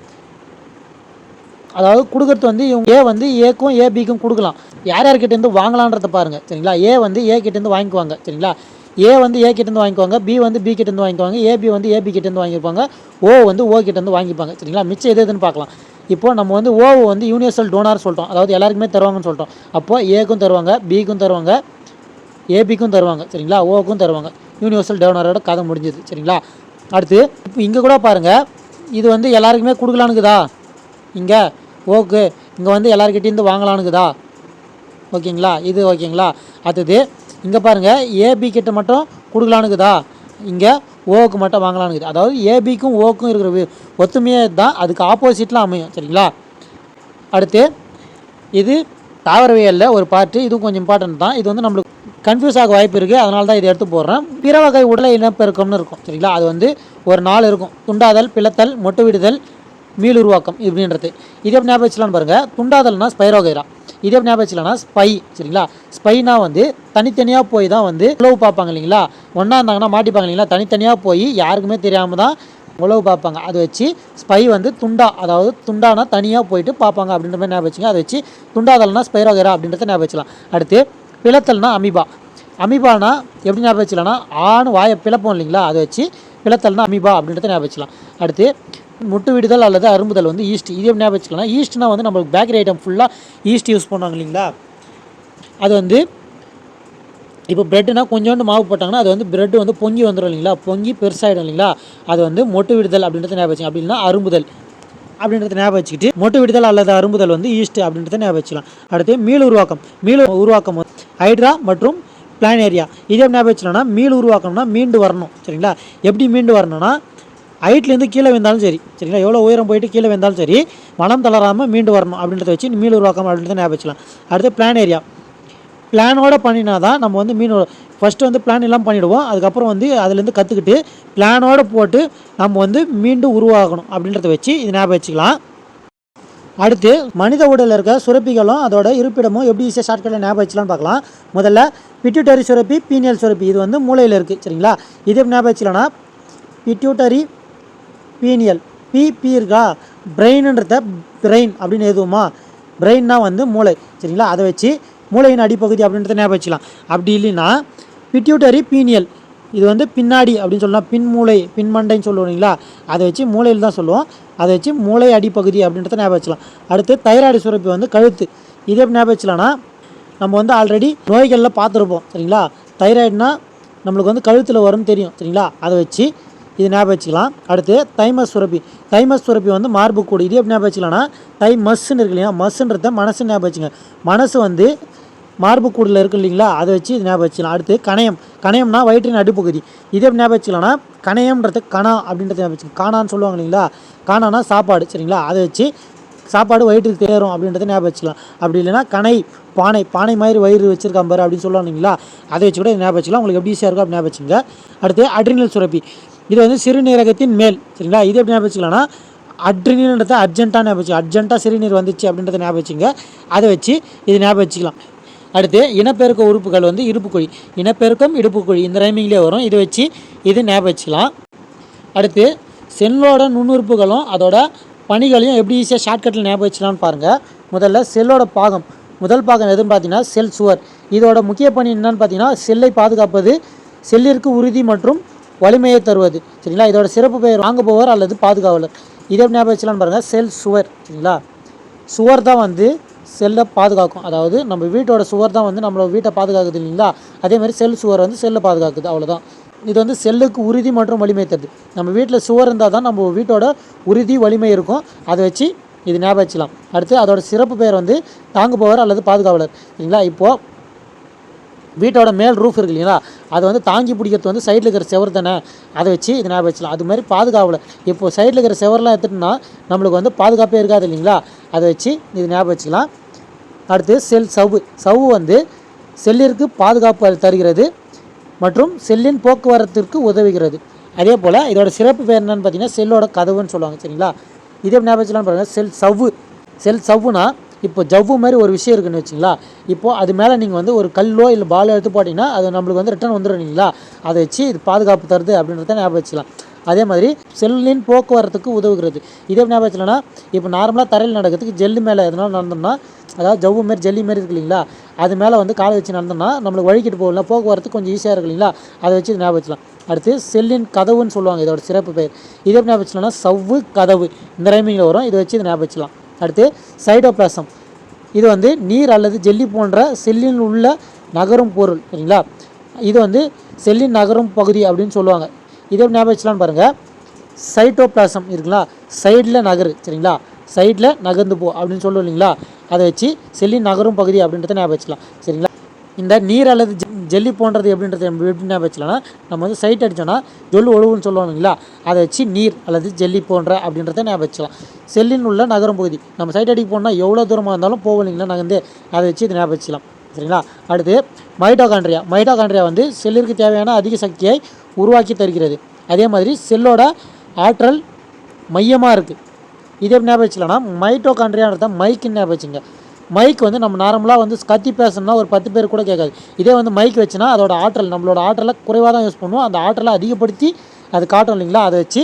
அதாவது கொடுக்குறது வந்து இவங்க ஏ வந்து ஏக்கும் ஏபிக்கும் கொடுக்கலாம். யார் யார்கிட்டேருந்து வாங்கலான்றதை பாருங்கள். சரிங்களா, ஏ வந்து ஏ கிட்டேருந்து வாங்கிக்குவாங்க. சரிங்களா, ஏ வந்து ஏ கிட்டேருந்து வாங்கிக்குவாங்க, பி வந்து பி கிட்டேருந்து வாங்கிக்குவாங்க, ஏபி வந்து ஏபி கிட்டேருந்து வாங்கியிருப்பாங்க, ஓ வந்து ஓ கிட்டேருந்து வாங்கிப்பாங்க. சரிங்களா, மிச்சம் எதுன்னு பார்க்கலாம். இப்போது நம்ம வந்து ஓவை வந்து யூனிவர்சல் டோனார் சொல்லிட்டோம், அதாவது எல்லாருக்குமே தருவாங்கன்னு சொல்லிட்டோம். அப்போது ஏக்கும் தருவாங்க, பிக்கும் தருவாங்க, ஏபிக்கும் தருவாங்க. சரிங்களா, ஓக்கும் தருவாங்க. யூனிவர்சல் டோனாரோட கதை முடிஞ்சுது. சரிங்களா, அடுத்து இப்போ இங்கே கூட பாருங்கள், இது வந்து எல்லாருக்குமே கொடுக்கலானுக்குதா, இங்கே ஓக்கு இங்கே வந்து எல்லாருக்கிட்டேருந்து வாங்கலானுக்குதா, ஓகேங்களா, இது ஓகேங்களா. அடுத்தது இங்கே பாருங்கள், ஏபி கிட்ட மட்டும் கொடுக்கலானுக்குதா, இங்கே ஓக்கு மட்டும் வாங்கலானுக்குது. அதாவது ஏபிக்கும் ஓக்கும் இருக்கிற ஒத்துமையே தான், அதுக்கு ஆப்போசிட்டில் அமையும். சரிங்களா, அடுத்து இது தாவரவியலில் ஒரு பார்ட்டு, இதுவும் கொஞ்சம் இம்பார்ட்டன்ட் தான். இது வந்து நம்மளுக்கு கன்ஃபியூஸ் ஆக வாய்ப்பு இருக்குது, அதனால தான் இதை எடுத்து போடுறேன். பிற வகை உடலை இனப்பெருக்கம்னு இருக்கும். சரிங்களா, அது வந்து ஒரு 4 இருக்கும், துண்டாதல், பிளத்தல், மொட்டு விடுதல், மீளுருவாக்கம் இப்படின்றது. இதே எப்படி ஞாபகம் வச்சலான்னு பாருங்கள். துண்டாதல்னா ஸ்பைரோகைரா, இதே எப்படி ஞாபகம் வச்சலாம்னா ஸ்பை. சரிங்களா, ஸ்பைனா வந்து தனித்தனியாக போய் தான் வந்து உழவு பார்ப்பாங்க இல்லைங்களா, ஒன்றா இருந்தாங்கன்னா மாட்டிப்பாங்க இல்லைங்களா, தனித்தனியாக போய் யாருக்குமே தெரியாமல் தான் உழவு பார்ப்பாங்க. அதை வச்சு ஸ்பை வந்து துண்டா, அதாவது துண்டானா தனியாக போயிட்டு பார்ப்பாங்க அப்படின்ற மாதிரி ஞாபகம் வச்சுங்க. அதை வச்சு துண்டாதல்னா ஸ்பைரோகைரா அப்படின்றத ஞாபகம் வச்சலாம். அடுத்து பிளத்தல்னா அமீபா. அமீபானா எப்படி ஞாபகம் வச்சலாம்னா ஆண் வாயை பிளப்போம் இல்லைங்களா, அதை வச்சு பிளத்தல்னா அமீபா அப்படின்றத ஞாபகம் வச்சலாம். அடுத்து முட்டு விடுதல் அல்லது அரும்புதல் வந்து ஈஸ்ட். இதே ஞாபகம் வச்சுக்கலாம். ஈஸ்ட்னா வந்து நம்மளுக்கு பேக்கரி ஐட்டம் ஃபுல்லாக ஈஸ்ட் யூஸ் பண்ணுவாங்க இல்லைங்களா, அது வந்து இப்போ ப்ரெட்டுனா கொஞ்சோண்டு மாவு போட்டாங்கன்னா அது வந்து ப்ரெட் வந்து பொங்கி வந்துடும் இல்லைங்களா, பொங்கி பெருசாகிடும் இல்லைங்களா, அது வந்து மொட்டு விடுதல் அப்படின்றத ஞாபகம் வச்சுங்க. அப்படின்னா அரும்புதல் அப்படின்றத ஞாபகம் வச்சுக்கிட்டு மொட்டு விடுதல் அல்லது அரும்புதல் வந்து ஈஸ்ட் அப்படின்றத ஞாபகம் வச்சுக்கலாம். அடுத்து மீள் உருவாக்கம் ஹைட்ரா மற்றும் பிளானேரியா. இதே ஞாபகம் வச்சுக்கலாம்னா மீள் உருவாக்கம்னா மீண்டு வரணும். சரிங்களா, எப்படி மீண்டு வரணும்னா ஹைட்லேருந்து கீழே வந்தாலும் சரி, சரிங்களா, எவ்வளோ உயரம் போயிட்டு கீழே வந்தாலும் சரி, மனம் தளராமல் மீண்டு வரணும் அப்படின்றத வச்சு மீள் உருவாக்கம் அப்படின்றத ஞாபகம் வச்சுக்கலாம். அடுத்து பிளானேரியா, பிளானோட பண்ணினா தான் நம்ம வந்து ஃபஸ்ட்டு வந்து பிளான் எல்லாம் பண்ணிவிடுவோம், அதுக்கப்புறம் வந்து அதுலேருந்து கற்றுக்கிட்டு பிளானோடு போட்டு நம்ம வந்து மீண்டும் உருவாகணும் அப்படின்றத வச்சு இது ஞாபகம் வச்சுக்கலாம். அடுத்து மனித உடலில் இருக்க சுரப்பிகளும் அதோட இருப்பிடமும் எப்படி ஈஸியாக ஷார்ட்கட்டில் ஞாபகம் வச்சுலான்னு பார்க்கலாம். முதல்ல பிட்யூட்டரி சுரப்பி, பீனியல் சுரப்பி, இது வந்து மூளையில் இருக்குது. சரிங்களா, இது ஞாபகம் வச்சுக்கலாம்னா பிட்யூட்டரி, பீனியல், பி இருக்கா, பிரெயின்ன்றத பிரெயின் அப்படின்னு எதுவுமா, பிரெயின்னா வந்து மூளை. சரிங்களா, அதை வச்சு மூளையின் அடிப்பகுதி அப்படின்றத ஞாபகம் வச்சுக்கலாம். அப்படி இல்லைன்னா பிட்யூட்டரி, பீனியல், இது வந்து பின்னாடி அப்படின்னு சொல்லலாம், பின் மூளை, பின்மண்டைன்னு சொல்லுவோம் இல்லைங்களா, அதை வச்சு மூளையில் தான் சொல்லுவோம், அதை வச்சு மூளை அடிப்பகுதி அப்படின்றத ஞாபகம் வச்சுக்கலாம். அடுத்து தைராய்டு சுரப்பி வந்து கழுத்து. இதே ஞாபகம் வச்சுலாம்னா நம்ம வந்து ஆல்ரெடி நோய்களில் பார்த்துருப்போம். சரிங்களா, தைராய்டுனா நம்மளுக்கு வந்து கழுத்தில் வரும்னு தெரியும். சரிங்களா, அதை வச்சு இது ஞாபகம் வச்சுக்கலாம். அடுத்து தைமஸ் சுரப்பி வந்து மார்புக்கூடு. இது எப்படி ஞாபகம் வச்சுக்கலாம்னா தைமஸ்ன்னு இருக்கு இல்லையா, மஸ்ன்றத மனசுன்னு ஞாபகம் வச்சுங்க. மனசு வந்து மார்புக்கூடில் இருக்குது இல்லைங்களா, அதை வச்சு இது ஞாபகம் வச்சுக்கலாம். அடுத்து கணையம்னா வயிற்றின் அடிப்பகுதி. இது எப்படி ஞாபகம் வச்சுக்கலாம்னா கணையம்ன்றது கணா அப்படின்றத ஞாபகம் வச்சுக்கோங்க. காணான்னு சொல்லுவாங்க இல்லைங்களா, காணானா சாப்பாடு. சரிங்களா, அதை வச்சு சாப்பாடு வயிற்றுக்கு தேரும் அப்படின்றத ஞாபகம் வச்சுக்கலாம். அப்படி இல்லைன்னா பானை மாதிரி வயிறு வச்சுருக்கான் பாரு அப்படின்னு சொல்லுவாங்க இல்லைங்களா, அதை வச்சு கூட ஞாபகம் வச்சுக்கலாம். உங்களுக்கு எப்படி ஈஸியாக இருக்கும் அப்படி ஞாபகம் வச்சுங்க. அடுத்து அட்ரினல் சுரப்பி, இது வந்து சிறுநீரகத்தின் மேல். சரிங்களா, இது எப்படி ஞாபகம் வச்சுக்கலாம்னா அட்ரினல்ன்றத அர்ஜென்ட்டாக ஞாபகம் வச்சு, அர்ஜென்ட்டாக சிறுநீர் வந்துச்சு அப்படின்றத ஞாபகம் வச்சுங்க. அதை வச்சு இது ஞாபகம் வச்சுக்கலாம். அடுத்து இனப்பெருக்க உறுப்புகள் வந்து இடுப்புக்குழி. இனப்பெருக்கம் இடுப்புக்குழி இந்த ரைமிங்லேயே வரும், இதை வச்சு இது ஞாபகம் வச்சுக்கலாம். அடுத்து செல்லோட நுண்ணுறுப்புகளும் அதோட பணிகளையும் எப்படி ஈஸியாக ஷார்ட்கட்டில் ஞாபகம் வச்சுக்கலான்னு பாருங்கள். முதல்ல செல்லோட பாகம், முதல் பாகம் எதுன்னு பார்த்தீங்கன்னா செல் சுவர். இதோட முக்கிய பணி என்னன்னு பார்த்தீங்கன்னா செல்லை பாதுகாப்பது, செல்லிற்கு உறுதி மற்றும் வலிமையை தருவது. சரிங்களா, இதோட சிறப்பு பெயர் வாங்குபவர் அல்லது பாதுகாவலர். இதே ஞாபகம் வச்சலான்னு பாருங்கள், செல் சுவர். சரிங்களா, சுவர் தான் வந்து செல்லை பாதுகாக்கும். அதாவது நம்ம வீட்டோட சுவர் தான் வந்து நம்மளோட வீட்டை பாதுகாக்குது இல்லைங்களா, அதேமாதிரி செல் சுவர் வந்து செல்லை பாதுகாக்குது, அவ்வளோதான். இது வந்து செல்லுக்கு உறுதி மற்றும் வலிமை தருது. நம்ம வீட்டில் சுவர் இருந்தால் தான் நம்ம வீட்டோட உறுதி வலிமை இருக்கும். அதை வச்சு இது ஞாபகம் வச்சுக்கலாம். அடுத்து அதோட சிறப்பு பெயர் வந்து தாங்குபவர் அல்லது பாதுகாவலர். சரிங்களா, இப்போது வீட்டோட மேல் ரூஃப் இருக்கு இல்லைங்களா, அதை வந்து தாங்கி பிடிக்கிறது வந்து சைடில் இருக்கிற செவர் தானே, அதை வச்சு இது ஞாபகம் வச்சுக்கலாம். அது மாதிரி பாதுகாவலர், இப்போது சைடில் இருக்கிற செவரெலாம் எடுத்துட்டோம்னா நம்மளுக்கு வந்து பாதுகாப்பே இருக்காது இல்லைங்களா, அதை வச்சு இது ஞாபகம் வச்சுக்கலாம். அடுத்து செல் சவ்வு வந்து செல்லிற்கு பாதுகாப்பு தருகிறது மற்றும் செல்லின் போக்குவரத்திற்கு உதவுகிறது. அதே போல் இதோட சிறப்பு பேர் என்னென்னு பார்த்தீங்கன்னா செல்லோட கதவுன்னு சொல்லுவாங்க. சரிங்களா, இதே ஞாபகம் வச்சுலான்னு பாருங்கள். செல் சவ்வுனா இப்போ ஜவ்வு மாதிரி ஒரு விஷயம் இருக்குதுன்னு வச்சிங்களா, இப்போது அது மேலே நீங்கள் வந்து ஒரு கல்லோ இல்லை பாலோ எடுத்து போட்டிங்கன்னா அது நம்மளுக்கு வந்து ரிட்டர்ன் வந்துடும் இல்லைங்களா, அதை வச்சு இது பாதுகாப்பு தருது அப்படின்றத ஞாபகம் வச்சுக்கலாம். அதே மாதிரி செல்லின் போக்குவரத்துக்கு உதவுகிறது. இதே ஞாபகம் வச்சுலன்னா, இப்போ நார்மலாக தரையில் நடக்கிறதுக்கு ஜெல்லு மேலே எதனால நடந்தோம்னா, அதாவது ஜவ்வு மாரி ஜல்லி மாரி இருக்கு இல்லைங்களா, அது மேலே வந்து காலை வச்சு நடந்தோம்னா நம்மளுக்கு வழிக்கிட்டு போகல, போக்குவரத்து கொஞ்சம் ஈஸியாக இருக்கு இல்லைங்களா, அதை வச்சு இது ஞாபகம் வச்சுக்கலாம். அடுத்து செல்லின் கதவுன்னு சொல்லுவாங்க, இதோட சிறப்பு பெயர். இதே ஞாபகம் வச்சுலன்னா சவ்வு கதவு இந்த ரைமிங்கில் வரும், இதை வச்சு இது ஞாபகம் வச்சுக்கலாம். அடுத்து சைட்டோபிளாசம், இது வந்து நீர் அல்லது ஜெல்லி போன்ற செல்லில் உள்ள நகரும் பொருள். சரிங்களா, இது வந்து செல்லின் நகரும் பகுதி அப்படின்னு சொல்லுவாங்க. இதே ஞாபகம் வச்சுலான்னு பாருங்கள், சைட்டோபிளாசம் இருக்குங்களா, சைடில் நகரு. சரிங்களா, சைடில் நகர்ந்து போ அப்படின்னு சொல்லுவோம் இல்லைங்களா, அதை வச்சு செல்லின் நகரும் பகுதி அப்படின்றத ஞாபகம் வச்சுக்கலாம். சரிங்களா, இந்த நீர் அல்லது ஜெல்லி போன்றது எப்படின்றது எப்படி ஞாபகம் வச்சுலாம்னா, நம்ம வந்து சைட் அடித்தோன்னா ஜொல்லு ஒழுவுன்னு சொல்லுவாங்க இல்லைங்களா, அதை வச்சு நீர் அல்லது ஜெல்லி போன்ற அப்படின்றத ஞாபகம் வச்சுக்கலாம். செல்லின் உள்ள நகரும் பகுதி, நம்ம சைட் அடிக்க போனால் எவ்வளோ தூரமாக இருந்தாலும் போவோம் இல்லைங்களா நகர்ந்து, அதை வச்சு இது ஞாபகம் வச்சுக்கலாம். சரிங்களா, அடுத்து மைட்டோகாண்ட்ரியா வந்து செல்லிற்கு தேவையான அதிக சக்தியை உருவாக்கி தருகிறது. அதே மாதிரி செல்லோட ஆற்றல் மையமாக இருக்குது. இதே ஞாபகம் வச்சுக்கலாம்னா மைட்டோகாண்ட்ரியான்றத மைக்குன்னு ஞாபகம் வச்சுங்க. மைக் வந்து நம்ம நார்மலாக வந்து கத்தி பேசணும்னா ஒரு 10 பேர் கூட கேட்காது. இதே வந்து மைக் வச்சுன்னா அதோட ஆற்றல், நம்மளோட ஆற்றலை குறைவாக தான் யூஸ் பண்ணுவோம், அந்த ஆற்றலை அதிகப்படுத்தி அது காட்டும் இல்லைங்களா, அதை வச்சு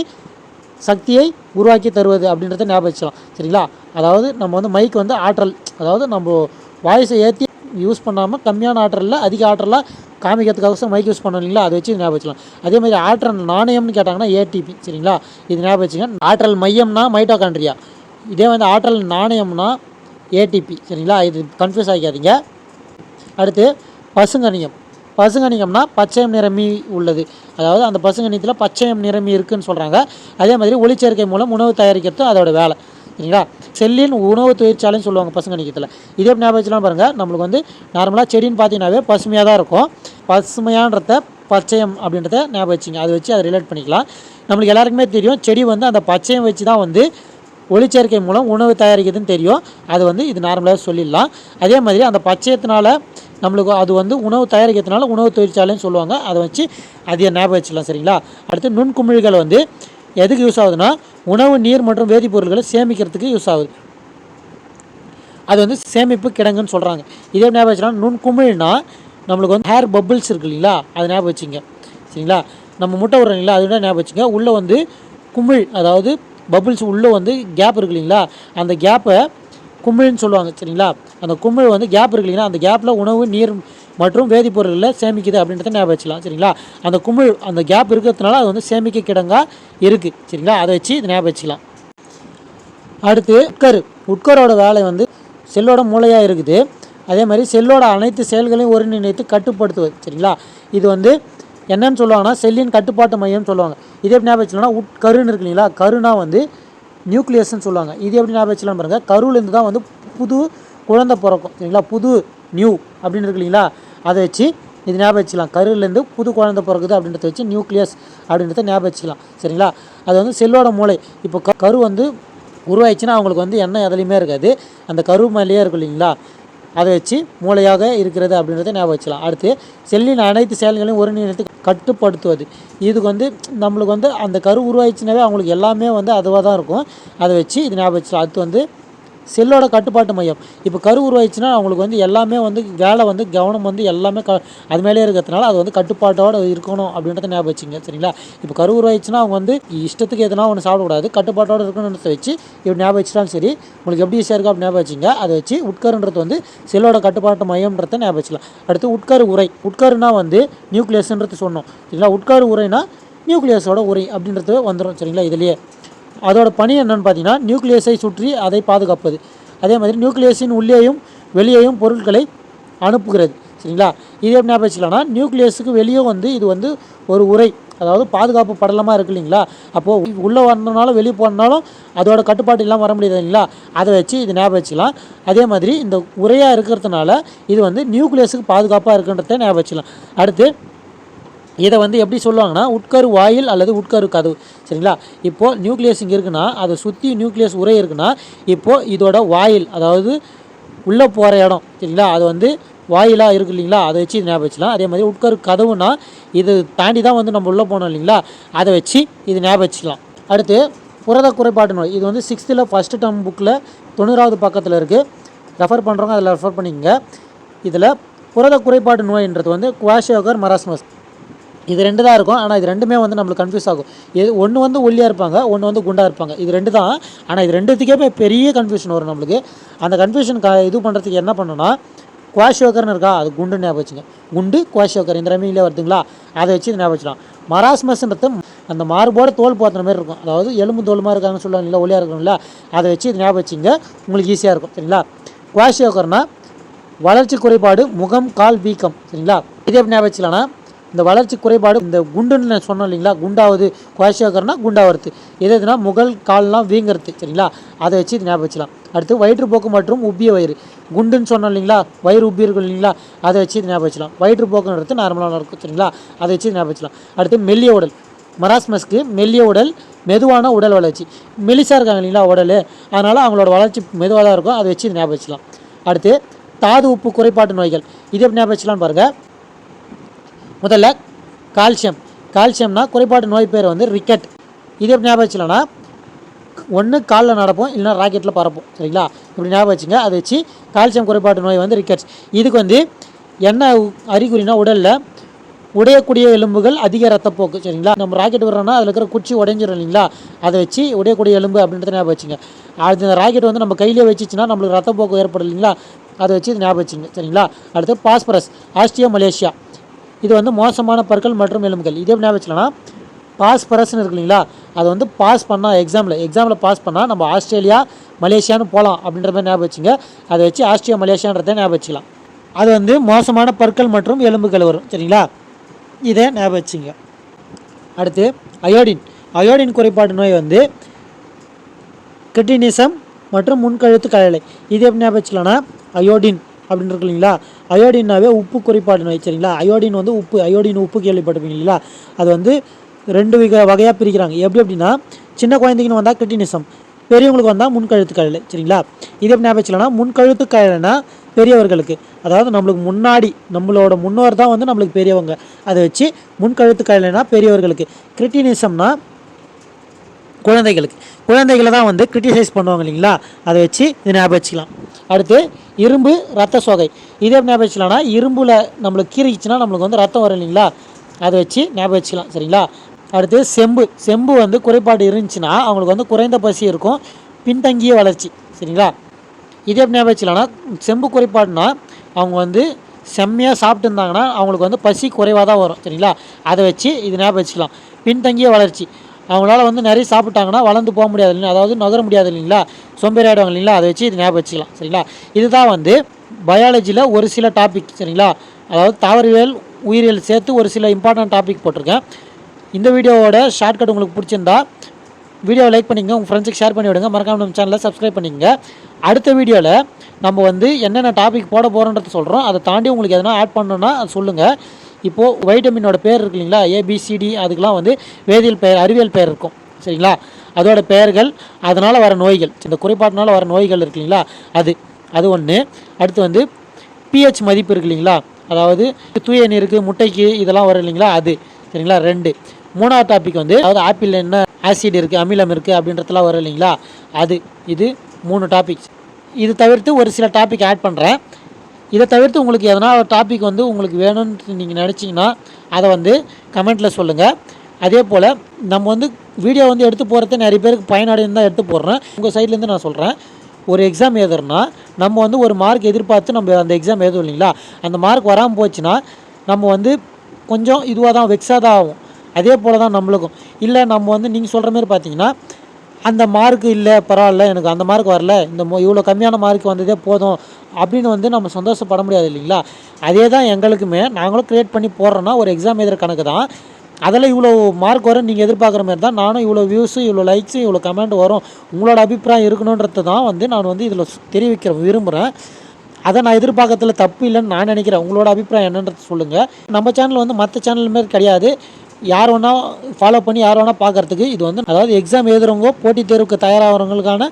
சக்தியை உருவாக்கி தருவது அப்படின்றத ஞாபகம் வச்சுக்கலாம். சரிங்களா, அதாவது நம்ம வந்து மைக் வந்து ஆற்றல், அதாவது நம்ம வாய்ஸை ஏற்றி யூஸ் பண்ணாமல் கம்மியான ஆற்றலில் அதிக ஆற்றலாக காமிக்கிறதுக்காக மைக் யூஸ் பண்ணோம் இல்லைங்களா, அதை வச்சு இது ஞாபகம் வச்சுக்கலாம். அதே மாதிரி ஆற்றல் நாணயம்னு கேட்டாங்கன்னா ஏடிபி. சரிங்களா, இது ஞாபகம் வச்சுங்க. ஆற்றல் மையம்னா மைட்டோகாண்ட்ரியா, இதே வந்து ஆற்றல் நாணயம்னா ஏடிபி. சரிங்களா, இது கன்ஃபியூஸ் ஆகிக்காதீங்க. அடுத்து பசுங்கணிகம்னா பச்சையம் நிறமி உள்ளது, அதாவது அந்த பசுங்கணியத்தில் பச்சையம் நிறமி இருக்குதுன்னு சொல்கிறாங்க. அதே மாதிரி ஒளிச்சேர்க்கை மூலம் உணவு தயாரிக்கிறது அதோட வேலை. சரிங்களா, செல்லின் உணவு தொழிற்சாலைன்னு சொல்லுவாங்க பசுங்கணிக்கத்தில். இதே ஞாபகம் வச்சுலாம் பாருங்கள், நம்மளுக்கு வந்து நார்மலாக செடின்னு பார்த்தீங்கன்னாவே பசுமையாக தான் இருக்கும். பசுமையான்றத பச்சையம் அப்படின்றத ஞாபகம் வச்சுங்க, அதை வச்சு அதை ரிலேட் பண்ணிக்கலாம். நம்மளுக்கு எல்லாருக்குமே தெரியும் செடி வந்து அந்த பச்சையம் வச்சு தான் வந்து ஒளிச்சேர்க்கை மூலம் உணவு தயாரிக்கிறதுன்னு தெரியும், அது வந்து இது நார்மலாக சொல்லிடலாம். அதே மாதிரி அந்த பச்சையத்தினால நம்மளுக்கு அது வந்து உணவு தயாரிக்கிறதுனால உணவு தொழிற்சாலைன்னு சொல்லுவாங்க, அதை வச்சு அதை ஞாபகம் வச்சுக்கலாம். சரிங்களா, அடுத்து நுண்குமிழ்கள் வந்து எதுக்கு யூஸ் ஆகுதுன்னா உணவு, நீர் மற்றும் வேதிப்பொருட்களை சேமிக்கிறதுக்கு யூஸ் ஆகுது. அது வந்து சேமிப்பு கிடங்குன்னு சொல்கிறாங்க. இதே ஞாபகம் வச்சுக்கலாம். நுண்குமிழ்னா நம்மளுக்கு வந்து ஹேர் பபிள்ஸ் இருக்குது இல்லைங்களா, அதை ஞாபகம் வச்சுங்க. சரிங்களா, நம்ம முட்டை விடுறோம் இல்லைங்களா, அது ஞாபகம் வச்சுங்க. உள்ளே வந்து குமிழ், அதாவது பபிள்ஸ் உள்ளே வந்து கேப் இருக்கு இல்லைங்களா, அந்த கேப்பை குமிழ்னு சொல்லுவாங்க. சரிங்களா, அந்த குமிழ் வந்து கேப் இருக்கு இல்லைங்களா, அந்த கேப்பில் உணவு, நீர் மற்றும் வேதிப்பொருட்களை சேமிக்குது அப்படின்றத ஞாபகம் வச்சுக்கலாம். சரிங்களா, அந்த குமிழ் அந்த கேப் இருக்கிறதுனால அது வந்து சேமிக்க கிடங்கா இருக்குது. சரிங்களா, அதை வச்சு இது ஞாபகம் வச்சுக்கலாம். அடுத்து உட்கரோட வேலை வந்து செல்லோட மூளையாக இருக்குது. அதே மாதிரி செல்லோட அனைத்து செயல்களையும் ஒருங்கிணைத்து கட்டுப்படுத்துவது. சரிங்களா, இது வந்து என்னன்னு சொல்லுவாங்கன்னா செல்லின் கட்டுப்பாட்டு மையம்னு சொல்லுவாங்க. இதே எப்படி ஞாபகம் வச்சுக்கலாம்னா உட்கருன்னு இருக்கு இல்லைங்களா, கருனா வந்து நியூக்ளியஸ்ன்னு சொல்லுவாங்க. இது எப்படி ஞாபகம் வச்சுக்கலாம் பாருங்கள், கருவிலேருந்து தான் வந்து புது குழந்தை பிறக்கும். சரிங்களா, புது நியூ அப்படின்னு இருக்கு இல்லைங்களா, அதை வச்சு இது ஞாபகம் வச்சுக்கலாம். கருவிலேருந்து புது குழந்தை பிறகுது அப்படின்றத வச்சு நியூக்ளியஸ் அப்படின்றத ஞாபகம் வச்சுக்கலாம். சரிங்களா, அது வந்து செல்லோட மூளை. இப்போ கரு வந்து உருவாயிடுச்சுன்னா அவங்களுக்கு வந்து எண்ணெய் எதுலையுமே இருக்காது, அந்த கரு மேலேயே இருக்கும் இல்லைங்களா, அதை வச்சு மூளையாக இருக்கிறது அப்படின்றத ஞாபகம் வச்சுக்கலாம். அடுத்து செல்லின் அனைத்து செயல்களையும் ஒருங்கிணைத்து கட்டுப்படுத்துவது. இதுக்கு வந்து நம்மளுக்கு வந்து அந்த கரு உருவாயிடுச்சுனாவே அவங்களுக்கு எல்லாமே வந்து அதுவாக தான் இருக்கும், அதை வச்சு இது ஞாபகம் வச்சுக்கலாம். அடுத்து வந்து செல்லோட கட்டுப்பாட்டு மையம். இப்போ கரு உருவாயிடுச்சுன்னா அவங்களுக்கு வந்து எல்லாமே வந்து வேலை வந்து கவனம் வந்து எல்லாமே அது மேலே இருக்கிறதுனால அது வந்து கட்டுப்பாட்டோடு இருக்கணும் அப்படின்றத ஞாபகம் வச்சுங்க. சரிங்களா? இப்போ கரு உருவாயிடுச்சுன்னா அவங்க வந்து இஷ்டத்துக்கு எதுனா ஒன்று சாப்பிடக்கூடாது, கட்டுப்பாட்டோடு இருக்கணும்னு வச்சு இப்படி ஞாபகம் வச்சுட்டாலும் சரி, உங்களுக்கு எப்படி ஈஸியாக இருக்கோ அப்படி ஞாபகம் வச்சுங்க. அதை வச்சு உட்கருன்றது வந்து செல்லோட கட்டுப்பாட்டு மையம்ன்றதை ஞாபகம் வச்சுக்கலாம். அடுத்து உட்கரு உரை. உட்கருனா வந்து நியூக்ளியஸ்ன்றது சொன்னோம். சரிங்களா? உட்கரு உரைனா நியூக்ளியஸோட உரை அப்படின்றது வந்துடும். சரிங்களா? இதுலேயே அதோட பணி என்னென்னு பார்த்தீங்கன்னா நியூக்ளியஸை சுற்றி அதை பாதுகாப்பது. அதே மாதிரி நியூக்ளியஸின் உள்ளேயும் வெளியேயும் பொருட்களை அனுப்புகிறது. சரிங்களா? இது எப்படி ஞாபகம் வச்சுக்கலாம்னா நியூக்ளியஸுக்கு வெளியே வந்து இது வந்து ஒரு உரை, அதாவது பாதுகாப்பு படலமாக இருக்குது இல்லைங்களா? அப்போது உள்ளே வரணுனாலும் வெளியே போனாலும் அதோட கட்டுப்பாடு இல்லாமல் வர முடியாது இல்லைங்களா? அதை வச்சு இது ஞாபகம் வச்சுக்கலாம். அதே மாதிரி இந்த உரையாக இருக்கிறதுனால இது வந்து நியூக்ளியஸுக்கு பாதுகாப்பாக இருக்குன்றத ஞாபகம் வச்சுக்கலாம். அடுத்து இதை வந்து எப்படி சொல்லுவாங்கன்னா உட்கரு வாயில் அல்லது உட்கரு கதவு. சரிங்களா? இப்போது நியூக்ளியஸ் இங்கே இருக்குன்னா அதை சுற்றி நியூக்ளியஸ் உரை இருக்குன்னா இப்போது இதோட வாயில், அதாவது உள்ளே போகிற இடம், சரிங்களா, அது வந்து வாயிலாக இருக்குது இல்லைங்களா? அதை வச்சு இது ஞாபகம் வச்சுக்கலாம். அதே மாதிரி உட்கரு கதவுனா இது தாண்டி தான் வந்து நம்ம உள்ளே போனோம் இல்லைங்களா? அதை வச்சு இது ஞாபகம் வச்சுக்கலாம். அடுத்து புரத குறைபாட்டு நோய். இது வந்து 6th ஃபஸ்ட்டு டேர்ம் புக்கில் 90வது பக்கத்தில் இருக்குது. ரெஃபர் பண்ணுறவங்க அதில் ரெஃபர் பண்ணிக்கங்க. இதில் புரத குறைபாட்டு நோயின்றது வந்து குவாஷியோகர் மராஸ்மஸ், இது 2 தான் இருக்கும். ஆனால் இது ரெண்டுமே வந்து நம்மளுக்கு கன்ஃபியூஸ் ஆகும். ஒன்று வந்து ஒல்லியாக இருப்பாங்க, ஒன்று வந்து குண்டாக இருப்பாங்க. இது 2 தான். ஆனால் இது 2த்துக்கே பெரிய கன்ஃபியூஷன் வரும் நம்மளுக்கு. அந்த கன்ஃபியூஷன் இது பண்ணுறதுக்கு என்ன பண்ணணும்னா குவாஷியோகர்னு இருக்கா, அது குண்டு ஞாபகம் வச்சுங்க. குண்டு குவாஷியோகர் இந்த ரெமிலே வருதுங்களா? அதை வச்சு இது ஞாபகம் வச்சுக்கலாம். மராஸ்மஸ்ன்றது அந்த மார்போட தோல் போத்துற மாதிரி இருக்கும், அதாவது எலும்பு தோலுமா இருக்காங்கன்னு சொல்லுவாங்க இல்லை, ஒல்லியாக இருக்கணும்ல, அதை வச்சு இது ஞாபகம் வச்சுங்க, உங்களுக்கு ஈஸியாக இருக்கும். சரிங்களா? குவாஷியோகர்னா வளர்ச்சி குறைபாடு, முகம் கால் வீக்கம். சரிங்களா? இதே எப்படி ஞாபகம் வச்சுக்கலாம்னா இந்த வளர்ச்சி குறைபாடு, இந்த குண்டுன்னு நான் சொன்னோம் இல்லைங்களா, குண்டாவது, குவாஷியோகர்னா குண்டாகிறது, எதுனா முகல் கால்லாம் வீங்கிறது. சரிங்களா? அதை வச்சு இது ஞாபகம் வச்சுக்கலாம். அடுத்து வயிற்றுப்போக்கு மற்றும் உப்பிய வயிறு. குண்டுன்னு சொன்னோம் இல்லைங்களா, வயிறு உப்பி இருக்கும் இல்லைங்களா, அதை வச்சு இது ஞாபகம் வச்சுக்கலாம். வயிற்றுப்போக்குன்றது நார்மலாக இருக்கும். சரிங்களா? அதை வச்சு ஞாபகம் வச்சுக்கலாம். அடுத்து மெல்லிய உடல். மராஸ்மஸ்க்கு மெல்லிய உடல், மெதுவான உடல் வளர்ச்சி. மெலிசாக இருக்காங்க இல்லைங்களா உடல், அதனால் அவங்களோட வளர்ச்சி மெதுவாக தான் இருக்கும். அதை வச்சு இது ஞாபகம் வச்சுக்கலாம். அடுத்து தாது உப்பு குறைபாட்டு நோய்கள். இது எப்படி ஞாபகம் வச்சுக்கலாம்னு பாருங்கள். முதல்ல கால்சியம். கால்சியம்னா குறைபாட்டு நோய் பேர் வந்து ரிக்கெட். இது எப்படி ஞாபகம் வச்சுக்கலாம்னா ஒன்று காலில் நடப்போம், இல்லைனா ராக்கெட்டில் பறப்போம். சரிங்களா? இப்படி ஞாபகம் வச்சுங்க. அதை வச்சு கால்சியம் குறைபாட்டு நோய் வந்து ரிக்கெட்ஸ். இதுக்கு வந்து என்ன அறிகுறினா உடலில் உடையக்கூடிய எலும்புகள், அதிக ரத்தப்போக்கு. சரிங்களா? நம்ம ராக்கெட் விடுறோம்னா அதில் இருக்கிற குச்சி உடைஞ்சிடும் இல்லைங்களா, அதை வச்சு உடையக்கூடிய எலும்பு அப்படின்றத ஞாபகம் வச்சுங்க. அது ராக்கெட் வந்து நம்ம கையிலே வச்சுச்சுன்னா நம்மளுக்கு ரத்தப்போக்கு ஏற்படும் இல்லைங்களா, அதை வச்சு இது ஞாபகம் வச்சுங்க. சரிங்களா? அடுத்து பாஸ்பரஸ், ஆஸ்டியோ மலேசியா. இது வந்து மோசமான பற்கள் மற்றும் எலும்புகள். இதே ஞாபகம் வச்சுக்கலாம்னா பாஸ்பரஸ்ன்னு இருக்கு இல்லைங்களா, அது வந்து பாஸ் பண்ணால் எக்ஸாமில் பாஸ் பண்ணால் நம்ம ஆஸ்திரேலியா மலேசியான்னு போகலாம் அப்படின்ற மாதிரி ஞாபகம் வச்சுங்க. அதை வச்சு ஆஸ்திரேலியா மலேசியான்றதை ஞாபகம் வச்சுக்கலாம். அது வந்து மோசமான பற்கள் மற்றும் எலும்புகள் வரும். சரிங்களா? இதை ஞாபகம் வச்சுங்க. அடுத்து அயோடின். அயோடின் குறைபாடு நோய் வந்து கிரிட்டினிசம் மற்றும் முன்கழுத்து கழலை. இது எப்படி ஞாபகம் வச்சுக்கலாம்னா அயோடின் அப்படின்னு இருக்கு இல்லைங்களா, அயோடின்னாவே உப்பு குறைபாடு நோய். சரிங்களா? அயோடின் வந்து உப்பு, அயோடின் உப்பு கேள்விப்பட்டிருப்பீங்க இல்லைங்களா, அது வந்து 2 வகையாக பிரிக்கிறாங்க. எப்படி அப்படின்னா சின்ன குழந்தைங்கன்னு வந்தால் கிரிட்டினிசம், பெரியவங்களுக்கு வந்தால் முன்கழுத்து கழலை. சரிங்களா? இது எப்படி ஞாபகம் வச்சுக்கலாம்னா முன்கழுத்து கழலைனா பெரியவர்களுக்கு, அதாவது நம்மளுக்கு முன்னாடி நம்மளோட முன்னோர் தான் வந்து நம்மளுக்கு பெரியவங்க, அதை வச்சு முன்கழுத்து கழலைனா பெரியவர்களுக்கு. கிரிட்டினிசம்னா குழந்தைகளை தான் வந்து கிரிட்டிசைஸ் பண்ணுவாங்க இல்லைங்களா, அதை வச்சு இது ஞாபகம் வச்சுக்கலாம். அடுத்து இரும்பு ரத்த சோகை. இதே ஞாபகம் வச்சுக்கலாம்னா இரும்பில் நம்மளுக்கு கீறிச்சுன்னா நம்மளுக்கு வந்து ரத்தம் வரும் இல்லைங்களா, அதை வச்சு ஞாபகம் வச்சுக்கலாம். சரிங்களா? அடுத்து செம்பு வந்து குறைபாடு இருந்துச்சுன்னா அவங்களுக்கு வந்து குறைந்த பசி இருக்கும், பின்தங்கிய வளர்ச்சி. சரிங்களா? இதே ஞாபகம் வச்சுக்கலாம்னா செம்பு குறைபாடுனா அவங்க வந்து செம்மையாக சாப்பிட்டு இருந்தாங்கன்னா அவங்களுக்கு வந்து பசி குறைவாக தான் வரும். சரிங்களா? அதை வச்சு இது ஞாபகம் வச்சுக்கலாம். பின்தங்கிய வளர்ச்சி, அவங்களால வந்து நிறைய சாப்பிட்டாங்கன்னா வளர்ந்து போக முடியாது இல்லைங்களா, அதாவது நகர முடியாது இல்லைங்களா, சோம்பேறி ஆகிடுவாங்க இல்லைங்களா, அதை வச்சு இது ஞாபகம் வச்சுக்கலாம். சரிங்களா? இதுதான் வந்து பயாலஜியில் ஒரு சில டாபிக். சரிங்களா? அதாவது தாவரவியல் உயிரியல் சேர்த்து ஒரு சில இம்பார்ட்டன்ட் டாபிக் போட்டிருக்கேன். இந்த வீடியோவோட ஷார்ட்கட் உங்களுக்கு பிடிச்சிருந்தா வீடியோவை லைக் பண்ணிக்கங்க, உங்கள் ஃப்ரெண்ட்ஸுக்கு ஷேர் பண்ணி விடுங்க, மறக்காம நம்ம சேனலை சப்ஸ்கிரைப் பண்ணிக்கங்க. அடுத்த வீடியோவில் நம்ம வந்து என்னென்ன டாபிக் போட போகிறோன்றத சொல்கிறோம். அதை தாண்டி உங்களுக்கு எதனா ஆட் பண்ணணுன்னா அது சொல்லுங்கள். இப்போது வைட்டமினோட பேர் இருக்கு இல்லைங்களா, ஏபிசிடி, அதுக்கெலாம் வந்து வேதியியல் பெயர், அறிவியல் பெயர் இருக்கும். சரிங்களா? அதோட பெயர்கள், அதனால் வர நோய்கள், இந்த குறைபாட்டினால வர நோய்கள் இருக்கு இல்லைங்களா, அது ஒன்று. அடுத்து வந்து பிஹெச் மதிப்பு இருக்கு இல்லைங்களா, அதாவது தூய நீருக்கு, முட்டைக்கு, இதெல்லாம் வரும் இல்லைங்களா, அது. சரிங்களா? 2. 3வது டாபிக் வந்து அதாவது ஆப்பிள் என்ன ஆசிட் இருக்குது, அமிலம் இருக்குது அப்படின்றதெல்லாம் வரும் இல்லைங்களா, இது 3 டாபிக்ஸ். இது தவிர்த்து ஒரு சில டாபிக் ஆட் பண்ணுறேன். இதை தவிர்த்து உங்களுக்கு எதனா ஒரு டாபிக் வந்து உங்களுக்கு வேணும்னு நீங்கள் நினச்சிங்கன்னா அதை வந்து கமெண்ட்டில் சொல்லுங்கள். அதே போல் நம்ம வந்து வீடியோ வந்து எடுத்து போகிறது நிறைய பேருக்கு பயனடைந்து தான் எடுத்து போடுறேன். உங்கள் சைட்லேருந்து நான் சொல்கிறேன், ஒரு எக்ஸாம் எழுதுறோன்னா நம்ம வந்து ஒரு மார்க் எதிர்பார்த்து நம்ம அந்த எக்ஸாம் எழுதும் இல்லைங்களா, அந்த மார்க் வராமல் போச்சுன்னா நம்ம வந்து கொஞ்சம் இதுவாக தான் வெக்ஸாக தான் ஆகும். அதே போல் தான் நம்மளுக்கும். இல்லை நம்ம வந்து நீங்கள் சொல்கிற மாதிரி பார்த்தீங்கன்னா அந்த மார்க் இல்லை பரவாயில்ல எனக்கு அந்த மார்க் வரல, இந்த இவ்வளோ கம்மியான மார்க் வந்ததே போதும் அப்படின்னு வந்து நம்ம சந்தோஷப்பட முடியாது இல்லைங்களா. அதே தான் எங்களுக்குமே நாங்களும் க்ரியேட் பண்ணி போடுறோன்னா ஒரு எக்ஸாம் எழுதுகிற கணக்கு தான். அதில் இவ்வளோ மார்க் வரும் நீங்கள் எதிர்பார்க்குற மாதிரி தான் நானும் இவ்வளோ வியூஸு இவ்வளோ லைக்ஸு இவ்வளோ கமெண்ட் வரும் உங்களோட அபிப்பிராயம் இருக்கணுன்றது தான் வந்து நான் வந்து இதில் தெரிவிக்க விரும்புகிறேன். அதை நான் எதிர்பார்க்கறதுல தப்பு இல்லைன்னு நான் நினைக்கிறேன். உங்களோட அபிப்பிராயம் என்னன்றது சொல்லுங்கள். நம்ம சேனல் வந்து மற்ற சேனல் மாரி கிடையாது, யார் வேணா ஃபாலோ பண்ணி யார் வேணால் பார்க்குறதுக்கு. இது வந்து அதாவது எக்ஸாம் எழுதுகிறவங்க போட்டித் தேர்வுக்கு தயாராகிறவங்களுக்கான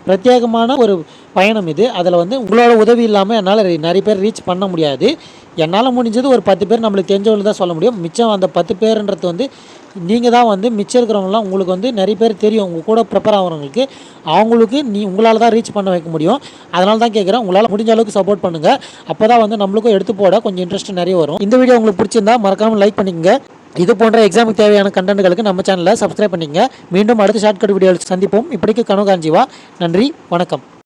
பிரத்யேகமான ஒரு பயணம் இது. அதில் வந்து உங்களோட உதவி இல்லாமல் என்னால் நிறைய பேர் ரீச் பண்ண முடியாது. என்னால் முடிஞ்சது ஒரு 10 பேர் நம்மளுக்கு தெரிஞ்சவங்களுக்கு தான் சொல்ல முடியும். மிச்சம் அந்த 10 பேருன்றது வந்து நீங்கள் தான் வந்து மிச்சம் இருக்கிறவங்களாம் உங்களுக்கு வந்து நிறைய பேர் தெரியும். உங்கள் கூட ப்ரிப்பேர் ஆகிறவங்களுக்கு அவங்களுக்கு உங்களால் தான் ரீச் பண்ண வைக்க முடியும். அதனால தான் கேட்குறேன், உங்களால் முடிஞ்ச அளவுக்கு சப்போர்ட் பண்ணுங்கள். அப்போ தான் வந்து நம்மளுக்கும் எடுத்து போட கொஞ்சம் இன்ட்ரெஸ்ட் நிறைய வரும். இந்த வீடியோ உங்களுக்கு பிடிச்சிருந்தா மறக்காமல் லைக் பண்ணிக்கங்க. இது போன்ற எக்ஸாமுக்கு தேவையான கண்டென்ட்களுக்கு நம்ம சேனலை சப்ஸ்கிரைப் பண்ணிக்கங்க. மீண்டும் அடுத்த ஷார்ட்கட் வீடியோவில் சந்திப்போம். இப்படிக்கு கனு காஞ்சிவா. நன்றி, வணக்கம்.